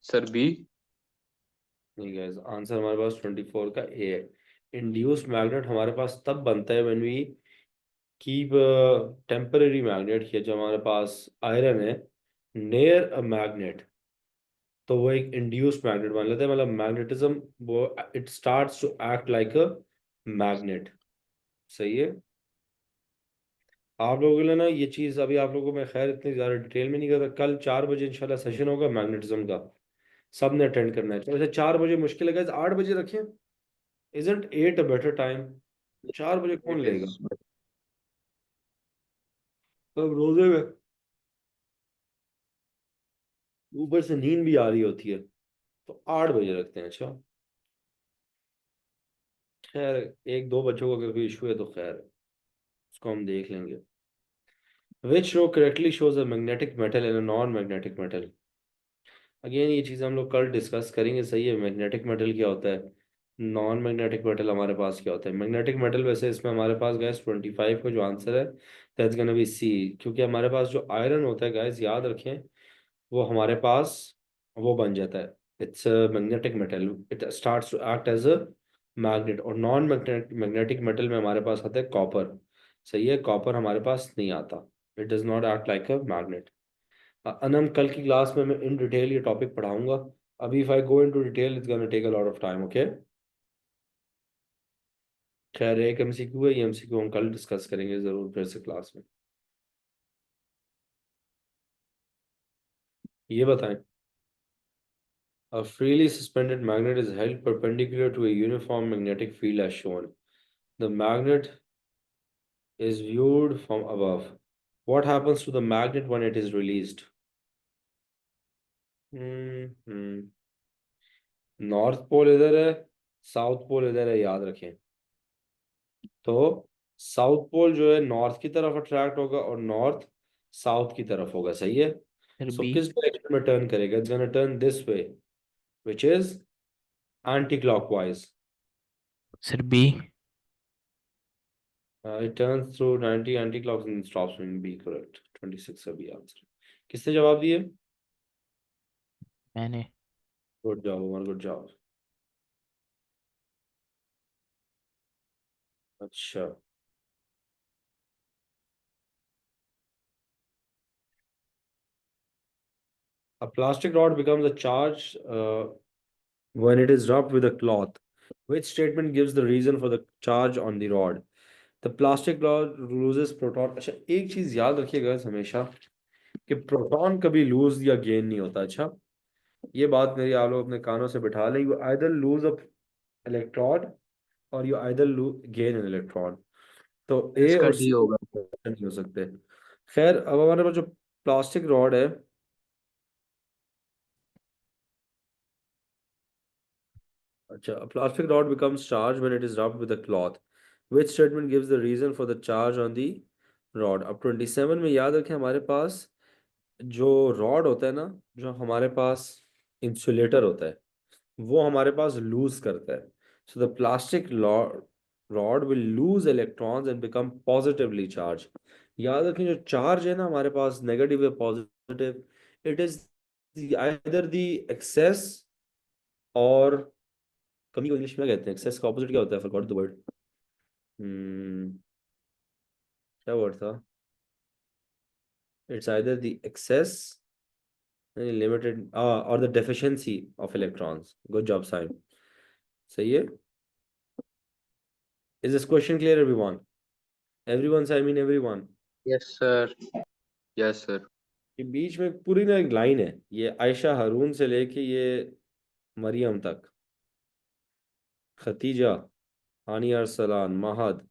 Sir B. नहीं गाइस, आंसर हमारे पास 24 का ए है। इंड्यूस्ड मैग्नेट हमारे पास तब बनता है when we keep temporary magnet, या जो हमारे पास आयरन है नियर अ मैग्नेट, तो वो एक इंड्यूस्ड मैग्नेट मान लेते हैं। मतलब मैग्नेटिज्म वो it starts to act like a magnet. सही है, आप लोगों के लिए ना ये चीज़ अभी आप लोगों को मैं खैर इतनी ज़्यादा डिटेल में नहीं करता। कल 4 बजे इंशाल्लाह सेशन होगा मैग्नेटिज्म का, सब ने अटेंड करना है। तो वैसे 4 बजे मुश्किल है, 8 बजे रखें, इजंट 8 अ बेटर टाइम। 4 बजे कौन इट लेगा, इज। अब रोजे में ऊपर से नींद भी आ रही होती है, तो 8 बजे रखते हैं। अच्छा, खैर 1-2 बच्चों को अगर कोई इशू है तो खैर उसको हम देख लेंगे। Which row correctly shows a magnetic metal and a non magnetic metal. Again ये चीज़ हम लोग कल डिस्कस करेंगे। सही है, मैग्नेटिक मेटल क्या होता है, नॉन मैग्नेटिक मेटल हमारे पास क्या होता है। मैग्नेटिक मेटल वैसे इसमें हमारे पास गैस 25 का जो आंसर है दैट्स गोना बी सी, क्योंकि हमारे पास जो आयरन होता है गैस याद रखें वो हमारे पास वो बन जाता है, it's magnetic metal, it starts to act as a magnet. और नॉन मैग्नेटिक मेटल में हमारे पास आता है कॉपर। सही है, कॉपर हमारे पास नहीं आता, it does not act like a magnet. Anam कल की क्लास में मैं इन डिटेल ये टॉपिक पढ़ाऊंगा। अभी if I go into detail it's gonna take a lot of time. Okay, खैर एक एमसीक्यू है, ये एमसीक्यू हम कल डिस्कस करेंगे जरूर फिर से क्लास में। ये बताएं, a freely suspended magnet is held perpendicular to a uniform magnetic field as shown. The magnet is viewed from above. What happens to the magnet when it is released? North pole इधर है, south pole इधर है, याद रखें। तो south pole जो है north की तरफ अट्रैक्ट होगा और नॉर्थ साउथ की तरफ होगा, सही है। Sir so B. किस डायरेक्शन में टर्न करेगा? It's gonna turn this way, which is anti clockwise. Sir B. It turns through 90 anti clock and stops in B, correct. 26 का बी आंसर। किसने जवाब दिए? मैंने। Good job Umar, good job. अच्छा, a plastic rod becomes a charge when it is rubbed with a cloth. Which statement gives the reason for the charge on the rod? The plastic rod loses proton. अच्छा, एक चीज याद रखिएगा हमेशा कि proton कभी loose या gain नहीं होता। अच्छा, ये बात मेरी आप लोग अपने कानों से बिठा लें। You either lose a electron और you either gain an electron. तो ए इसका और डी सी होगा। नहीं हो सकते। खैर, अब हमारे पास जो प्लास्टिक रॉड है, अच्छा, a plastic rod becomes charged when it is rubbed with a cloth. Which statement gives the reason for the charge on the rod? अब 27 में याद रखें हमारे पास जो रॉड होता है ना, जो हमारे पास इंसुलेटर होता है, वो हमारे पास लूज करता है। So the plastic rod will lose electrons and become positively charge. याद रखें जो चार्ज है ना हमारे पास, नेगेटिव या positive, it is either the excess और कमी को इंग्लिश में कहते हैं। एक्सेस का ऑपोजिट क्या होता है? Forgot the word. क्या वर्ड था? It's either the excess, limited, और the deficiency of electrons. Good job Saim, सही है। Is this question clear everyone? Everyone I mean everyone. Yes sir. Yes sir. ये बीच में पूरी ना एक लाइन है, ये आयशा हारून से लेके ये मरियम तक, खतीजा, हानिया अरसलान, महद।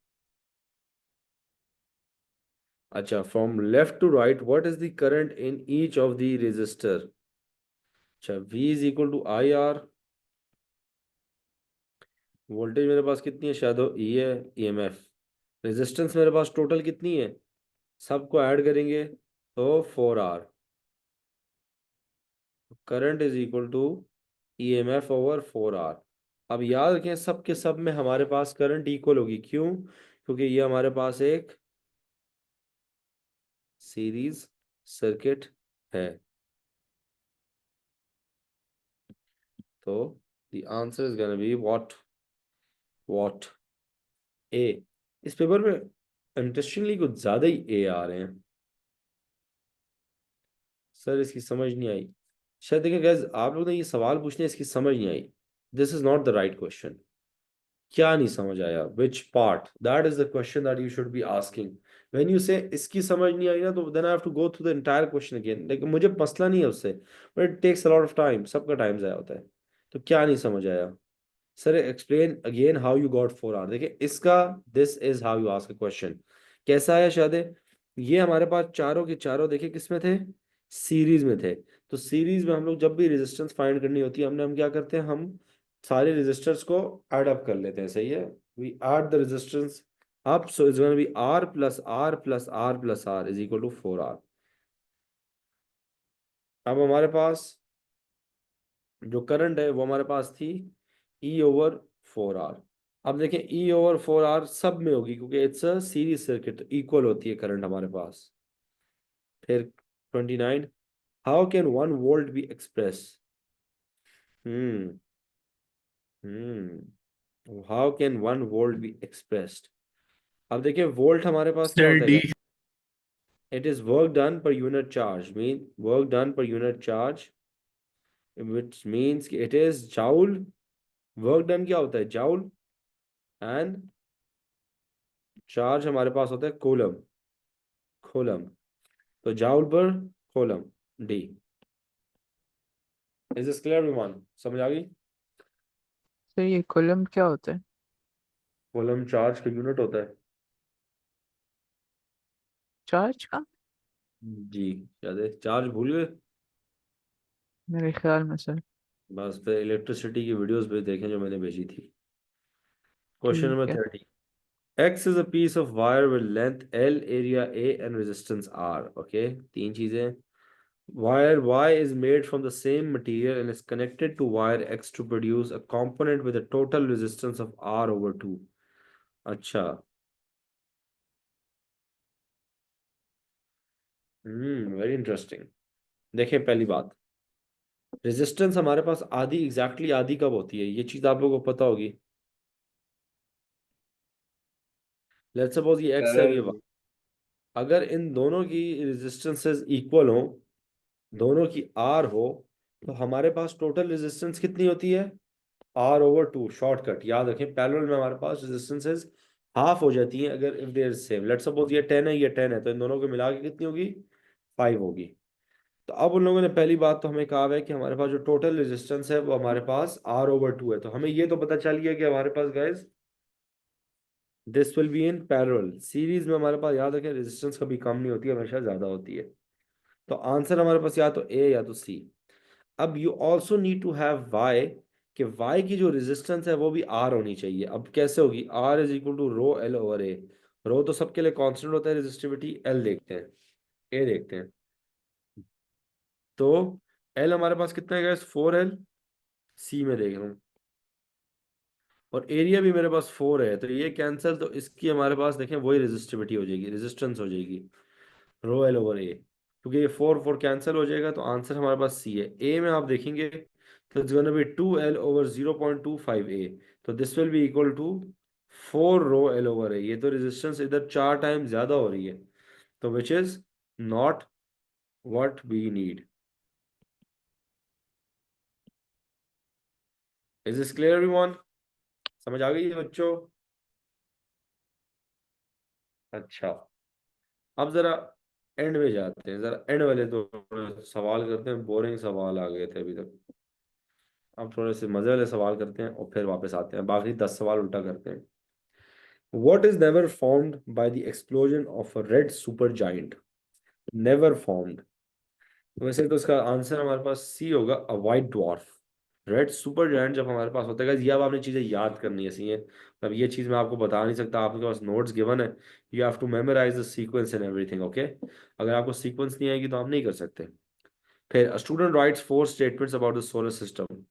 अच्छा, from left to right what is the current in each of the resistor? अच्छा, V is equal to I R. Voltage मेरे पास कितनी है? शायद E है, EMF। रेजिस्टेंस मेरे पास टोटल कितनी है? सबको ऐड करेंगे तो 4R। Current is equal to EMF over 4R। अब याद रखें सब के सब में हमारे पास करंट इक्वल होगी। क्यों? क्योंकि ये हमारे पास एक सीरीज सर्किट है। तो the answer is gonna be what ए। इस पेपर में इंटरेस्टिंगली कुछ ज्यादा ही ए आ रहे हैं सर, इसकी समझ नहीं आई। शायद देखिए गैस, आप लोग ने ये सवाल पूछने इसकी समझ नहीं आई। This is not the right question. क्या नहीं समझ आया? Which part? That is the question that you should be asking. When you say इसकी समझ नहीं आई ना, तो then I have to go through the entire question again. लेकिन मुझे मसला नहीं है उससे, but it takes a lot of time. सबका टाइम ज़ाया होता है। तो क्या नहीं समझ आया? Sir explain again how you got 4R। देखिए इसका, this is how you ask a question. कैसा है शायद? ये हमारे पास चारों के चारों देखिए किस में थे? सीरीज में थे। तो सीरीज में हम लोग जब भी रेजिस्टेंस फाइंड करनी होती है, हम क्या करते हैं? हम सारे रेजिस्टर्स को ऐड अप कर लेते हैं, सही है। We add the resistance up, so it's gonna be R plus R plus R plus R is equal to 4R। अब हमारे पास जो करंट है वो हमारे पास थी E ओवर 4R। अब देखें E ओवर 4R सब में होगी क्योंकि it's a series circuit, equal होती है करंट हमारे पास। फिर 29, how can 1 volt be express? Hmm how can 1 volt be expressed? अब देखिए वोल्ट हमारे पास क्या सर होता डी। है? It is work done per unit charge, mean work done per unit charge, which means it is joule. Work done क्या होता है? Joule. And charge हमारे पास होता है कूलम, कूलम। तो जाउल पर coulomb, D. Is this clear विमान? समझ आ गई? सर ये कॉलम क्या होता है? कूलम चार्ज का यूनिट होता है। चार्ज का? जी, याद है? चार्ज भूल गए? मेरे ख्याल में सर। बस फिर इलेक्ट्रिसिटी की वीडियोस भी देखें जो मैंने भेजी थी। क्वेश्चन ठीक नंबर है। 30। X is a piece of wire with length L, area A, and resistance R. Okay, तीन चीजें. Wire Y is made from the same material and is connected to wire X to produce a component with a total resistance of R over 2. अच्छा. Very interesting. देखिए पहली बात, resistance हमारे पास आधी exactly आधी कब होती है, ये चीज आप लोगों को पता होगी. लेट्स सपोज ये एक्स है, ये y. अगर इन दोनों की रेजिस्टेंसेस इक्वल हो, दोनों की आर हो, तो हमारे पास टोटल रेजिस्टेंस कितनी होती है, आर ओवर 2. शॉर्टकट याद रखें, पैरेलल में हमारे पास रेजिस्टेंसेस हाफ हो जाती हैं अगर if there same. Let's suppose ये 10 है, ये 10 है, तो इन दोनों को मिला के कितनी होगी, 5 होगी. तो अब उन लोगों ने पहली बात तो हमें कहा है कि हमारे पास जो टोटल रेजिस्टेंस है वो हमारे पास आर ओवर 2 है. तो हमें ये तो पता चल गया कि हमारे पास guys this will be in parallel. Series में हमारे पास याद रखें रेजिस्टेंस कभी कम नहीं होती, हमेशा ज्यादा होती है. तो आंसर हमारे पास या तो ए या तो सी. अब you also need to have Y, कि वाई की जो रेजिस्टेंस है वो भी आर होनी चाहिए. अब कैसे होगी, R is equal to rho L over A. Rho तो सबके लिए कांस्टेंट होता है, रेजिस्टिविटी एल देखते हैं, ए देखते हैं. तो एल हमारे पास कितना है, 4L. सी में देख रहा हूँ, और एरिया भी मेरे पास 4 है, तो ये कैंसिल, तो इसकी हमारे पास देखें वही रेजिस्टिविटी हो जाएगी, रेजिस्टेंस हो जाएगी, रो एल ओवर ए. क्योंकि ये 4 कैंसिल हो जाएगा, तो आंसर हमारे पास सी है. ए में आप देखेंगे तो it's gonna B 2L over 0.25A. तो this will be equal to 4 rho L over A. ये तो रेजिस्टेंस इधर 4 टाइम ज्यादा हो रही है, तो which is not what we need. Is this clear everyone? समझ आ गई है बच्चों? अच्छा, अब जरा एंड में जाते हैं, जरा एंड वाले दो सवाल करते हैं. बोरिंग सवाल आ गए थे अभी तक, अब थोड़े से मजे वाले सवाल करते हैं और फिर वापस आते हैं, बाकी 10 सवाल उल्टा करते हैं. What is never formed by the explosion of a red supergiant? Never formed. वैसे तो इसका आंसर हमारे पास सी होगा, अ white dwarf. Red super giant जब हमारे पास होता है, ये अब आपने चीजें याद करनी है सी है. अब ये चीज मैं आपको बता नहीं सकता, आपके पास नोट्स गिवन है, you have to memorise the sequence and everything. Okay, अगर आपको सीक्वेंस नहीं आएगी तो आप नहीं कर सकते. फिर a student writes 4 statements about the solar system.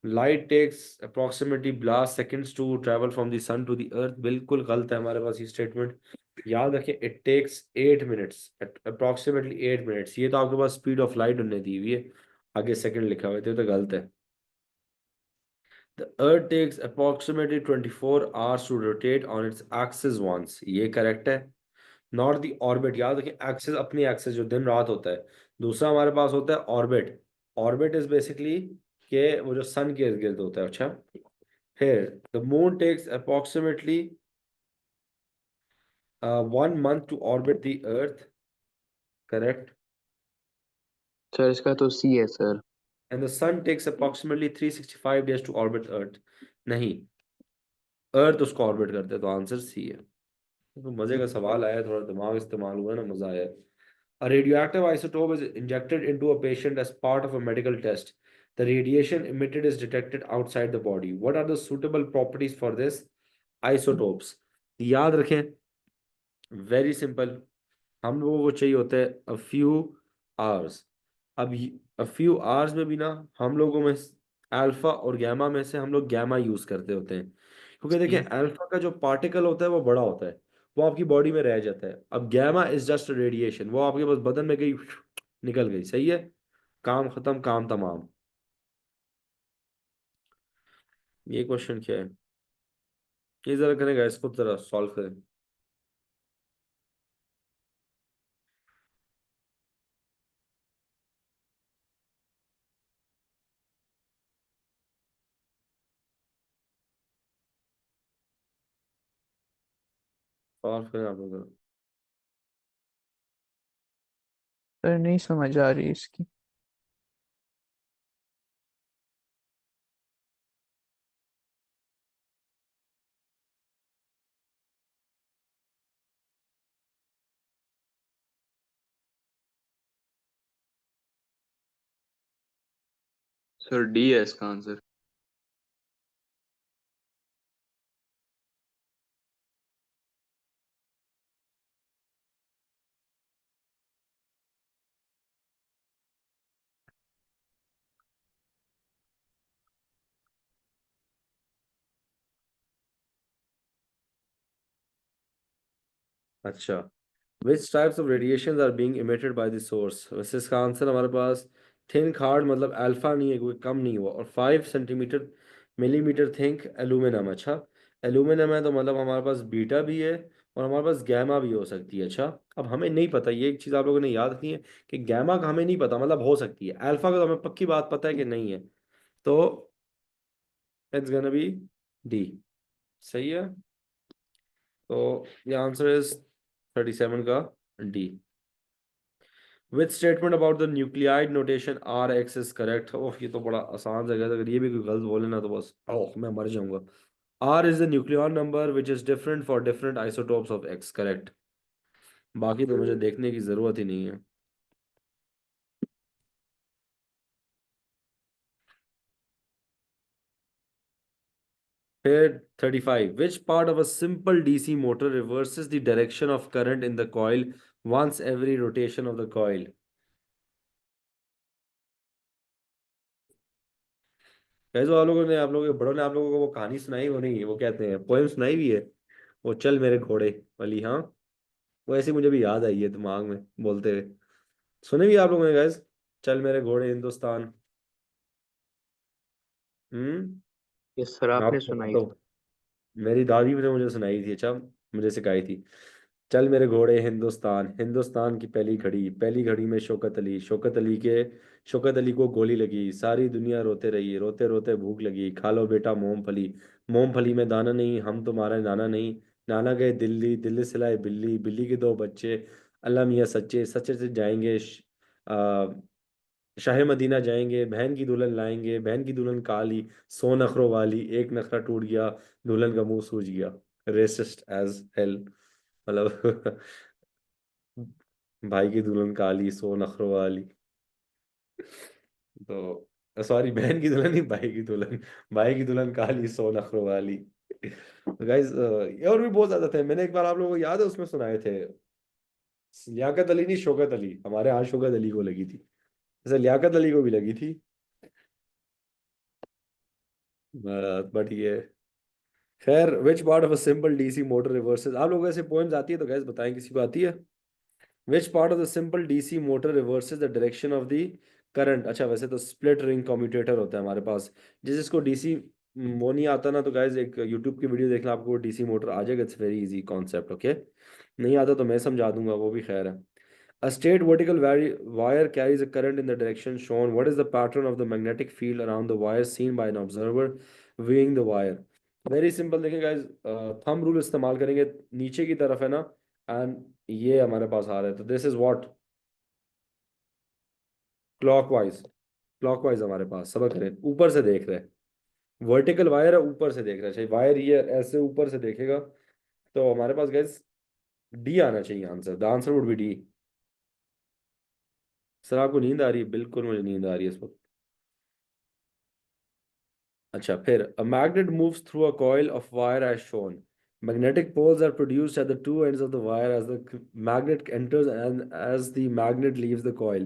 Light takes approximately blast seconds to travel from the sun to the earth. बिल्कुल गलत है हमारे पास ये स्टेटमेंट. याद रखें, it takes 8 minutes, approximately 8 minutes. ये तो आपके पास स्पीड ऑफ लाइट उन्होंने दी हुई है, आगे सेकंड लिखा हुआ है, तो गलत है. The earth takes approximately 24 hours to rotate on its axis once. ये करेक्ट है. Not the orbit. याद रखें, एक्सिस अपनी एक्सिस जो दिन रात होता है. दूसरा हमारे पास होता है ऑर्बिट. ऑर्बिट इज बेसिकली के वो जो सन के इर्द गिर्द होता है. अच्छा, फिर the moon takes approximately 1 month to orbit the earth. Correct. Sir इसका तो सी है sir. And the sun takes approximately 365 days to orbit earth. नहीं, अर्थ उसको ऑर्बिट करते हैं, तो आंसर सी है. तो मजे का सवाल आया, थोड़ा दिमाग इस्तेमाल हुआ ना, मजा आया. A radioactive isotope is injected into a patient as part of a medical test. The radiation emitted is detected outside the body. What are the suitable properties for this isotopes? याद रखें, वेरी सिंपल. हम लोगों को चाहिए होता है a few hours. अब a few hours में भी ना, हम लोगों में अल्फा और गैमा में से हम लोग गैमा यूज करते होते हैं, क्योंकि देखिए अल्फा का जो पार्टिकल होता है वो बड़ा होता है, वो आपकी बॉडी में रह जाता है. अब गैमा इज जस्ट रेडिएशन, वो आपके पास बदन में गई, निकल गई. सही है, काम खत्म, काम तमाम. ये क्वेश्चन क्या है, ये जरा करेगा, इसको जरा सॉल्व करें. सॉल्व करें आप लोग. सर नहीं समझ आ रही इसकी. सर डी है इसका आंसर. अच्छा, which types of radiations are being emitted by the source? वैसे इसका आंसर हमारे पास थिंक हार्ड मतलब अल्फा नहीं है, कोई कम नहीं हुआ, और 5 मिलीमीटर थिंक एल्यूमिनियम। अच्छा, एल्यूमिनियम है तो मतलब हमारे पास बीटा भी है और हमारे पास गैमा भी हो सकती है। अच्छा, अब हमें नहीं पता, ये एक चीज़ आप लोगों ने याद रखनी है कि गैमा का हमें नहीं पता, मतलब हो सकती है। अल्फा का तो हमें पक्की बात पता है कि नहीं है, तो इट्स गोना बी डी। सही है, तो ये आंसर इज 37 का D. Which statement about the nuclide notation Rx is correct? ओह, ये तो बड़ा आसान जगह है, अगर ये भी कोई गलत बोले ना तो बस ओह मैं मर जाऊंगा। R is the nucleon number which is different for different isotopes of X, correct। बाकी तो मुझे देखने की जरूरत ही नहीं है। फिर 35, which part of a simple DC motor reverses the direction of current in the coil once every rotation of the coil? कैसे आप लोगों के बड़ों ने आप लोगों को वो कहानी सुनाई, वो नहीं वो कहते हैं पोएम सुनाई भी है, वो चल मेरे घोड़े वाली। हाँ, वो ऐसे मुझे भी याद आई है दिमाग में बोलते हुए। सुने भी आप लोगों ने गाइस, चल मेरे घोड़े हिंदुस्तान। ये सर आपने आपको सुनाई तो मेरी दादी ने मुझे सुनाई थी। अच्छा, मुझे सिखाई थी। चल मेरे घोड़े हिंदुस्तान, हिंदुस्तान की पहली घड़ी में शौकत अली को गोली लगी, सारी दुनिया रोते रही, रोते रोते भूख लगी, खा लो बेटा मूंगफली, मूंगफली में दाना नहीं, हम तुम्हारे नाना नहीं, नाना गए दिल्ली, दिल्ली से लाए बिल्ली, बिल्ली के 2 बच्चे, अल्लाह मियाँ सच्चे, सच्चे से जाएंगे शाह मदीना जाएंगे, बहन की दुल्हन लाएंगे, बहन की दुल्हन काली, 100 नखरों वाली, एक नखरा टूट गया, दुल्हन का मुंह सूज गया। रेसिस्ट एज हेल, मतलब भाई की दुल्हन काली 100 नखरों वाली। तो सॉरी, बहन की दुल्हन नहीं, भाई की दुल्हन, भाई की दुल्हन काली 100 नखरों वाली। तो गाइस, ये और भी बहुत ज्यादा थे, मैंने एक बार आप लोगों को याद है उसमें सुनाए थे। लियाकत अली नहीं, शौकत अली, हमारे यहाँ शौकत अली को लगी थी, जैसे लियाकत अली को भी लगी थी। बट ये खैर, which part of a simple DC motor reverses, आप लोगों को ऐसे पोएम्स आती है तो गैस बताएं, किसी को आती है? Which part of the simple DC motor reverses the direction of the current. अच्छा, वैसे तो स्प्लिट रिंग कम्यूटेटर होता है हमारे पास, जिसको डीसी वो नहीं आता ना, तो गाइज एक यूट्यूब की वीडियो देखना, आपको डीसी मोटर आ जाएगा। It's very easy concept, okay. नहीं आता तो मैं समझा दूंगा, वो भी खैर है। A straight vertical wire carries a current in the direction shown. What is the pattern of the magnetic field around the wire seen by an observer viewing the wire? Very simple, देखिए guys, thumb rule इस्तेमाल करेंगे, नीचे की तरफ है ना, and ये हमारे पास आ रहा है, तो this is what, clockwise. Clockwise हमारे पास, सब करें ऊपर से देख रहे हैं, वर्टिकल वायर है, ऊपर से देख रहा है, चाहिए वायर ये ऐसे ऊपर से देखेगा, तो हमारे पास गाइस डी आना चाहिए answer. The answer would be D. Sir आपको नींद आ रही है? बिल्कुल मुझे नींद आ रही है इस वक्त। अच्छा, फिर a magnet moves through a coil of wire as shown. Magnetic poles are produced at the two ends of the wire as the magnet enters and as the magnet leaves the coil.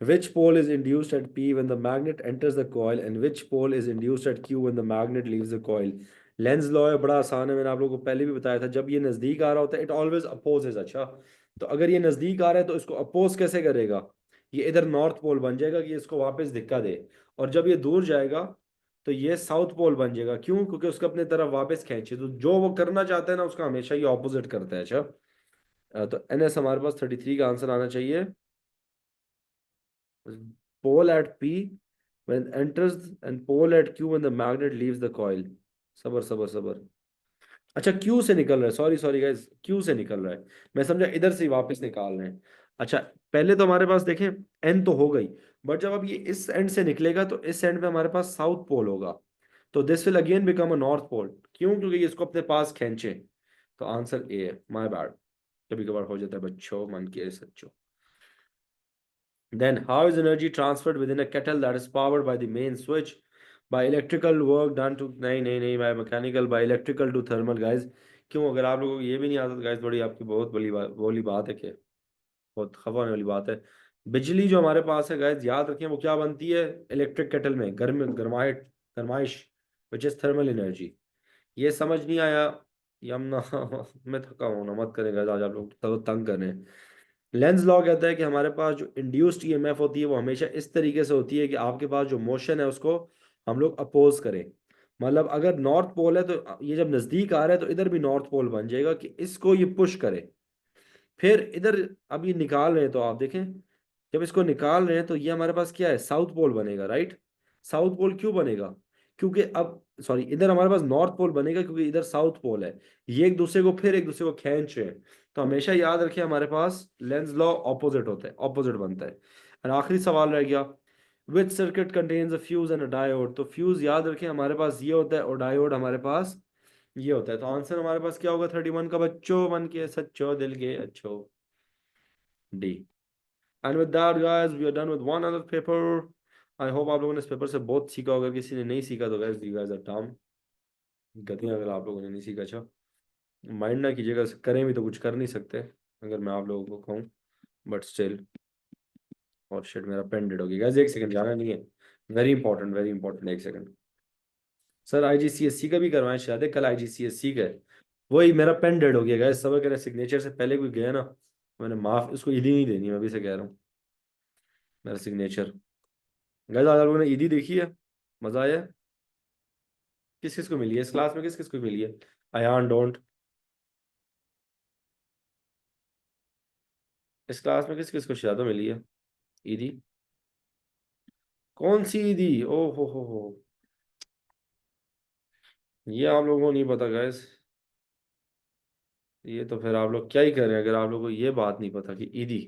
Which pole is induced at P when the magnet enters the coil and which pole is induced at Q when the magnet leaves the coil? Lenz law है, बड़ा आसान है, मैंने आप लोगों को पहले भी बताया था। जब ये नजदीक आ रहा होता है, इट ऑलवेज अपोजेस। अच्छा, तो अगर ये नजदीक आ रहा है तो इसको अपोज कैसे करेगा? ये इधर नॉर्थ पोल बन जाएगा कि इसको वापस धक्का दे, और जब ये दूर जाएगा तो ये साउथ पोल बन जाएगा। क्यों? क्योंकि उसको अपने तरफ वापस खींचे, तो जो वो करना चाहता है ना, उसका हमेशा ये ऑपोजिट करता है। अच्छा, तो एन एस हमारे पास 33 का आंसर आना चाहिए। Pole at P when enters and pole at Q when the magnet leaves the coil। सबर सबर सबर। अच्छा, क्यू से निकल रहा है, सॉरी सॉरी गाइस, क्यू से निकल रहा है, मैं समझा इधर से ही वापस निकाल रहे हैं। अच्छा, पहले तो हमारे पास देखें एन तो हो गई, बट जब अब ये इस एंड से निकलेगा तो इस एंड पे हमारे पास साउथ पोल होगा, तो this will again become a north pole. क्यों? क्योंकि ये इसको अपने पास खींचे। तो आंसर ए है, माय बैड, कभी कभार हो जाता है बच्चों, मन के सच्चों। Then, how is energy transferred within a kettle that is powered by the main switch? By electrical work done to, नहीं, by mechanical, by electrical to thermal, guys। क्यों? अगर आप लोगों को ये भी नहीं आता तो गाइस, बड़ी आपकी बहुत बड़ी बात है, कि बहुत खफा होने वाली बात है। बिजली जो हमारे पास है गाइस, याद रखें वो क्या बनती है इलेक्ट्रिक केटल में, गर्माइश, विच इज थर्मल एनर्जी। ये समझ नहीं आया यमुना मैं थका हूँ ना, मत करें guys, आज आप लोग तो तंग कर रहे हैं। लेंस लॉ कहता है कि हमारे पास जो इंड्यूस्ड ईएमएफ होती है वो हमेशा इस तरीके से होती है कि आपके पास जो मोशन है उसको हम लोग अपोज करें। मतलब अगर नॉर्थ पोल है तो ये जब नजदीक आ रहा है तो इधर भी नॉर्थ पोल बन जाएगा कि इसको ये पुश करे। फिर इधर अब ये निकाल रहे हैं तो आप देखें, जब इसको निकाल रहे हैं तो ये हमारे पास क्या है, साउथ पोल बनेगा, राइट। साउथ पोल क्यों बनेगा, क्योंकि अब सॉरी इधर हमारे पास नॉर्थ पोल बनेगा क्योंकि इधर साउथ पोल है। ये एक दूसरे को फिर एक दूसरे को खींच रहे हैं। तो हमेशा याद रखिए हमारे पास लेंस लॉ ऑपोजिट होता है, ऑपोजिट बनता है। और आखिरी सवाल रह गया, विच circuit contains a fuse and a diode. तो फ्यूज याद रखें हमारे पास ये होता है और डायोड हमारे पास ये होता है। तो आंसर हमारे पास क्या होगा 31 का बच्चों, मन के सच्चो दिल के अच्छो, D. And with that guys we are done with one other paper. I hope आप लोगों ने इस पेपर से बहुत सीखा होगा। किसी ने नहीं सीखा तो guys you guys are dumb, गतियां अगर आप लोगों ने नहीं सीखा। अच्छा माइंड ना कीजिएगा, करें भी तो कुछ कर नहीं सकते अगर मैं आप लोगों को कहूँ, बट स्टिल। और शिट मेरा पेन डेड हो गया गाइस, एक सेकंड, जाना नहीं है, वेरी इंपॉर्टेंट वेरी इंपॉर्टेंट, एक सेकंड। सर आईजीसीएससी का भी करवाएं शायद, कल आईजीसीएससी का है। वही मेरा पेन डेड हो गया गाइस, सब अगर सिग्नेचर से पहले कोई गया ना, मैंने माफ उसको ईदी नहीं देनी, मैं अभी से कह रहा हूँ। मेरा सिग्नेचर गाइस, आज आप लोगों ने ईदी देखी है, मजा आया? किस किस को मिली है इस क्लास में, किस किस को मिली है? अयान डोंट, इस क्लास में किस किस को शायद मिली है ईदी? कौन सी ईदी? ओ हो, ये आप लोगों को नहीं पता गाइस। ये तो फिर आप लोग क्या ही करें अगर आप लोगों को ये बात नहीं पता कि ईदी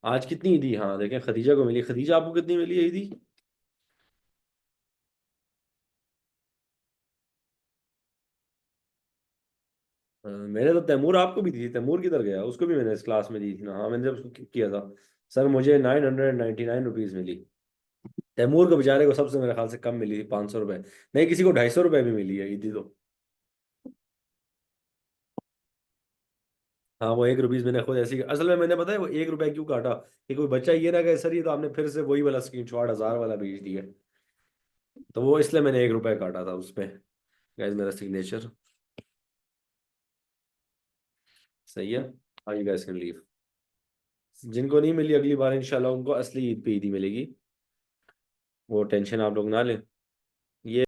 आज कितनी ईदी। हाँ देखें, खदीजा को मिली। खदीजा आपको कितनी मिली है ईदी? मैंने तो तैमूर आपको भी दी थी, तैमूर किधर गया? उसको भी मैंने इस क्लास में दी थी ना। हाँ मैंने जब उसको किक किया था, सर मुझे 999 रुपीज़ मिली। तैमूर को बेचारे को सबसे मेरे ख्याल से कम मिली थी, 500 रुपये। नहीं किसी को 250 रुपये भी मिली है ईदी तो। हाँ वो 1 रुपीज़ मैंने खुद ऐसी, असल में मैंने पता है वो 1 रुपया क्यों काटा, कि कोई बच्चा ये ना कहे सर ये तो आपने फिर से वही वाला स्क्रीनशॉट 1000 वाला भेज दिया। तो वो इसलिए मैंने 1 रुपया काटा था उसमें। गाइस मेरा सिग्नेचर सही है। आई गाइस कैन लीव। जिनको नहीं मिली अगली बार इंशाल्लाह उनको असली ईद पे ईदी मिलेगी, वो टेंशन आप लोग ना लें। ये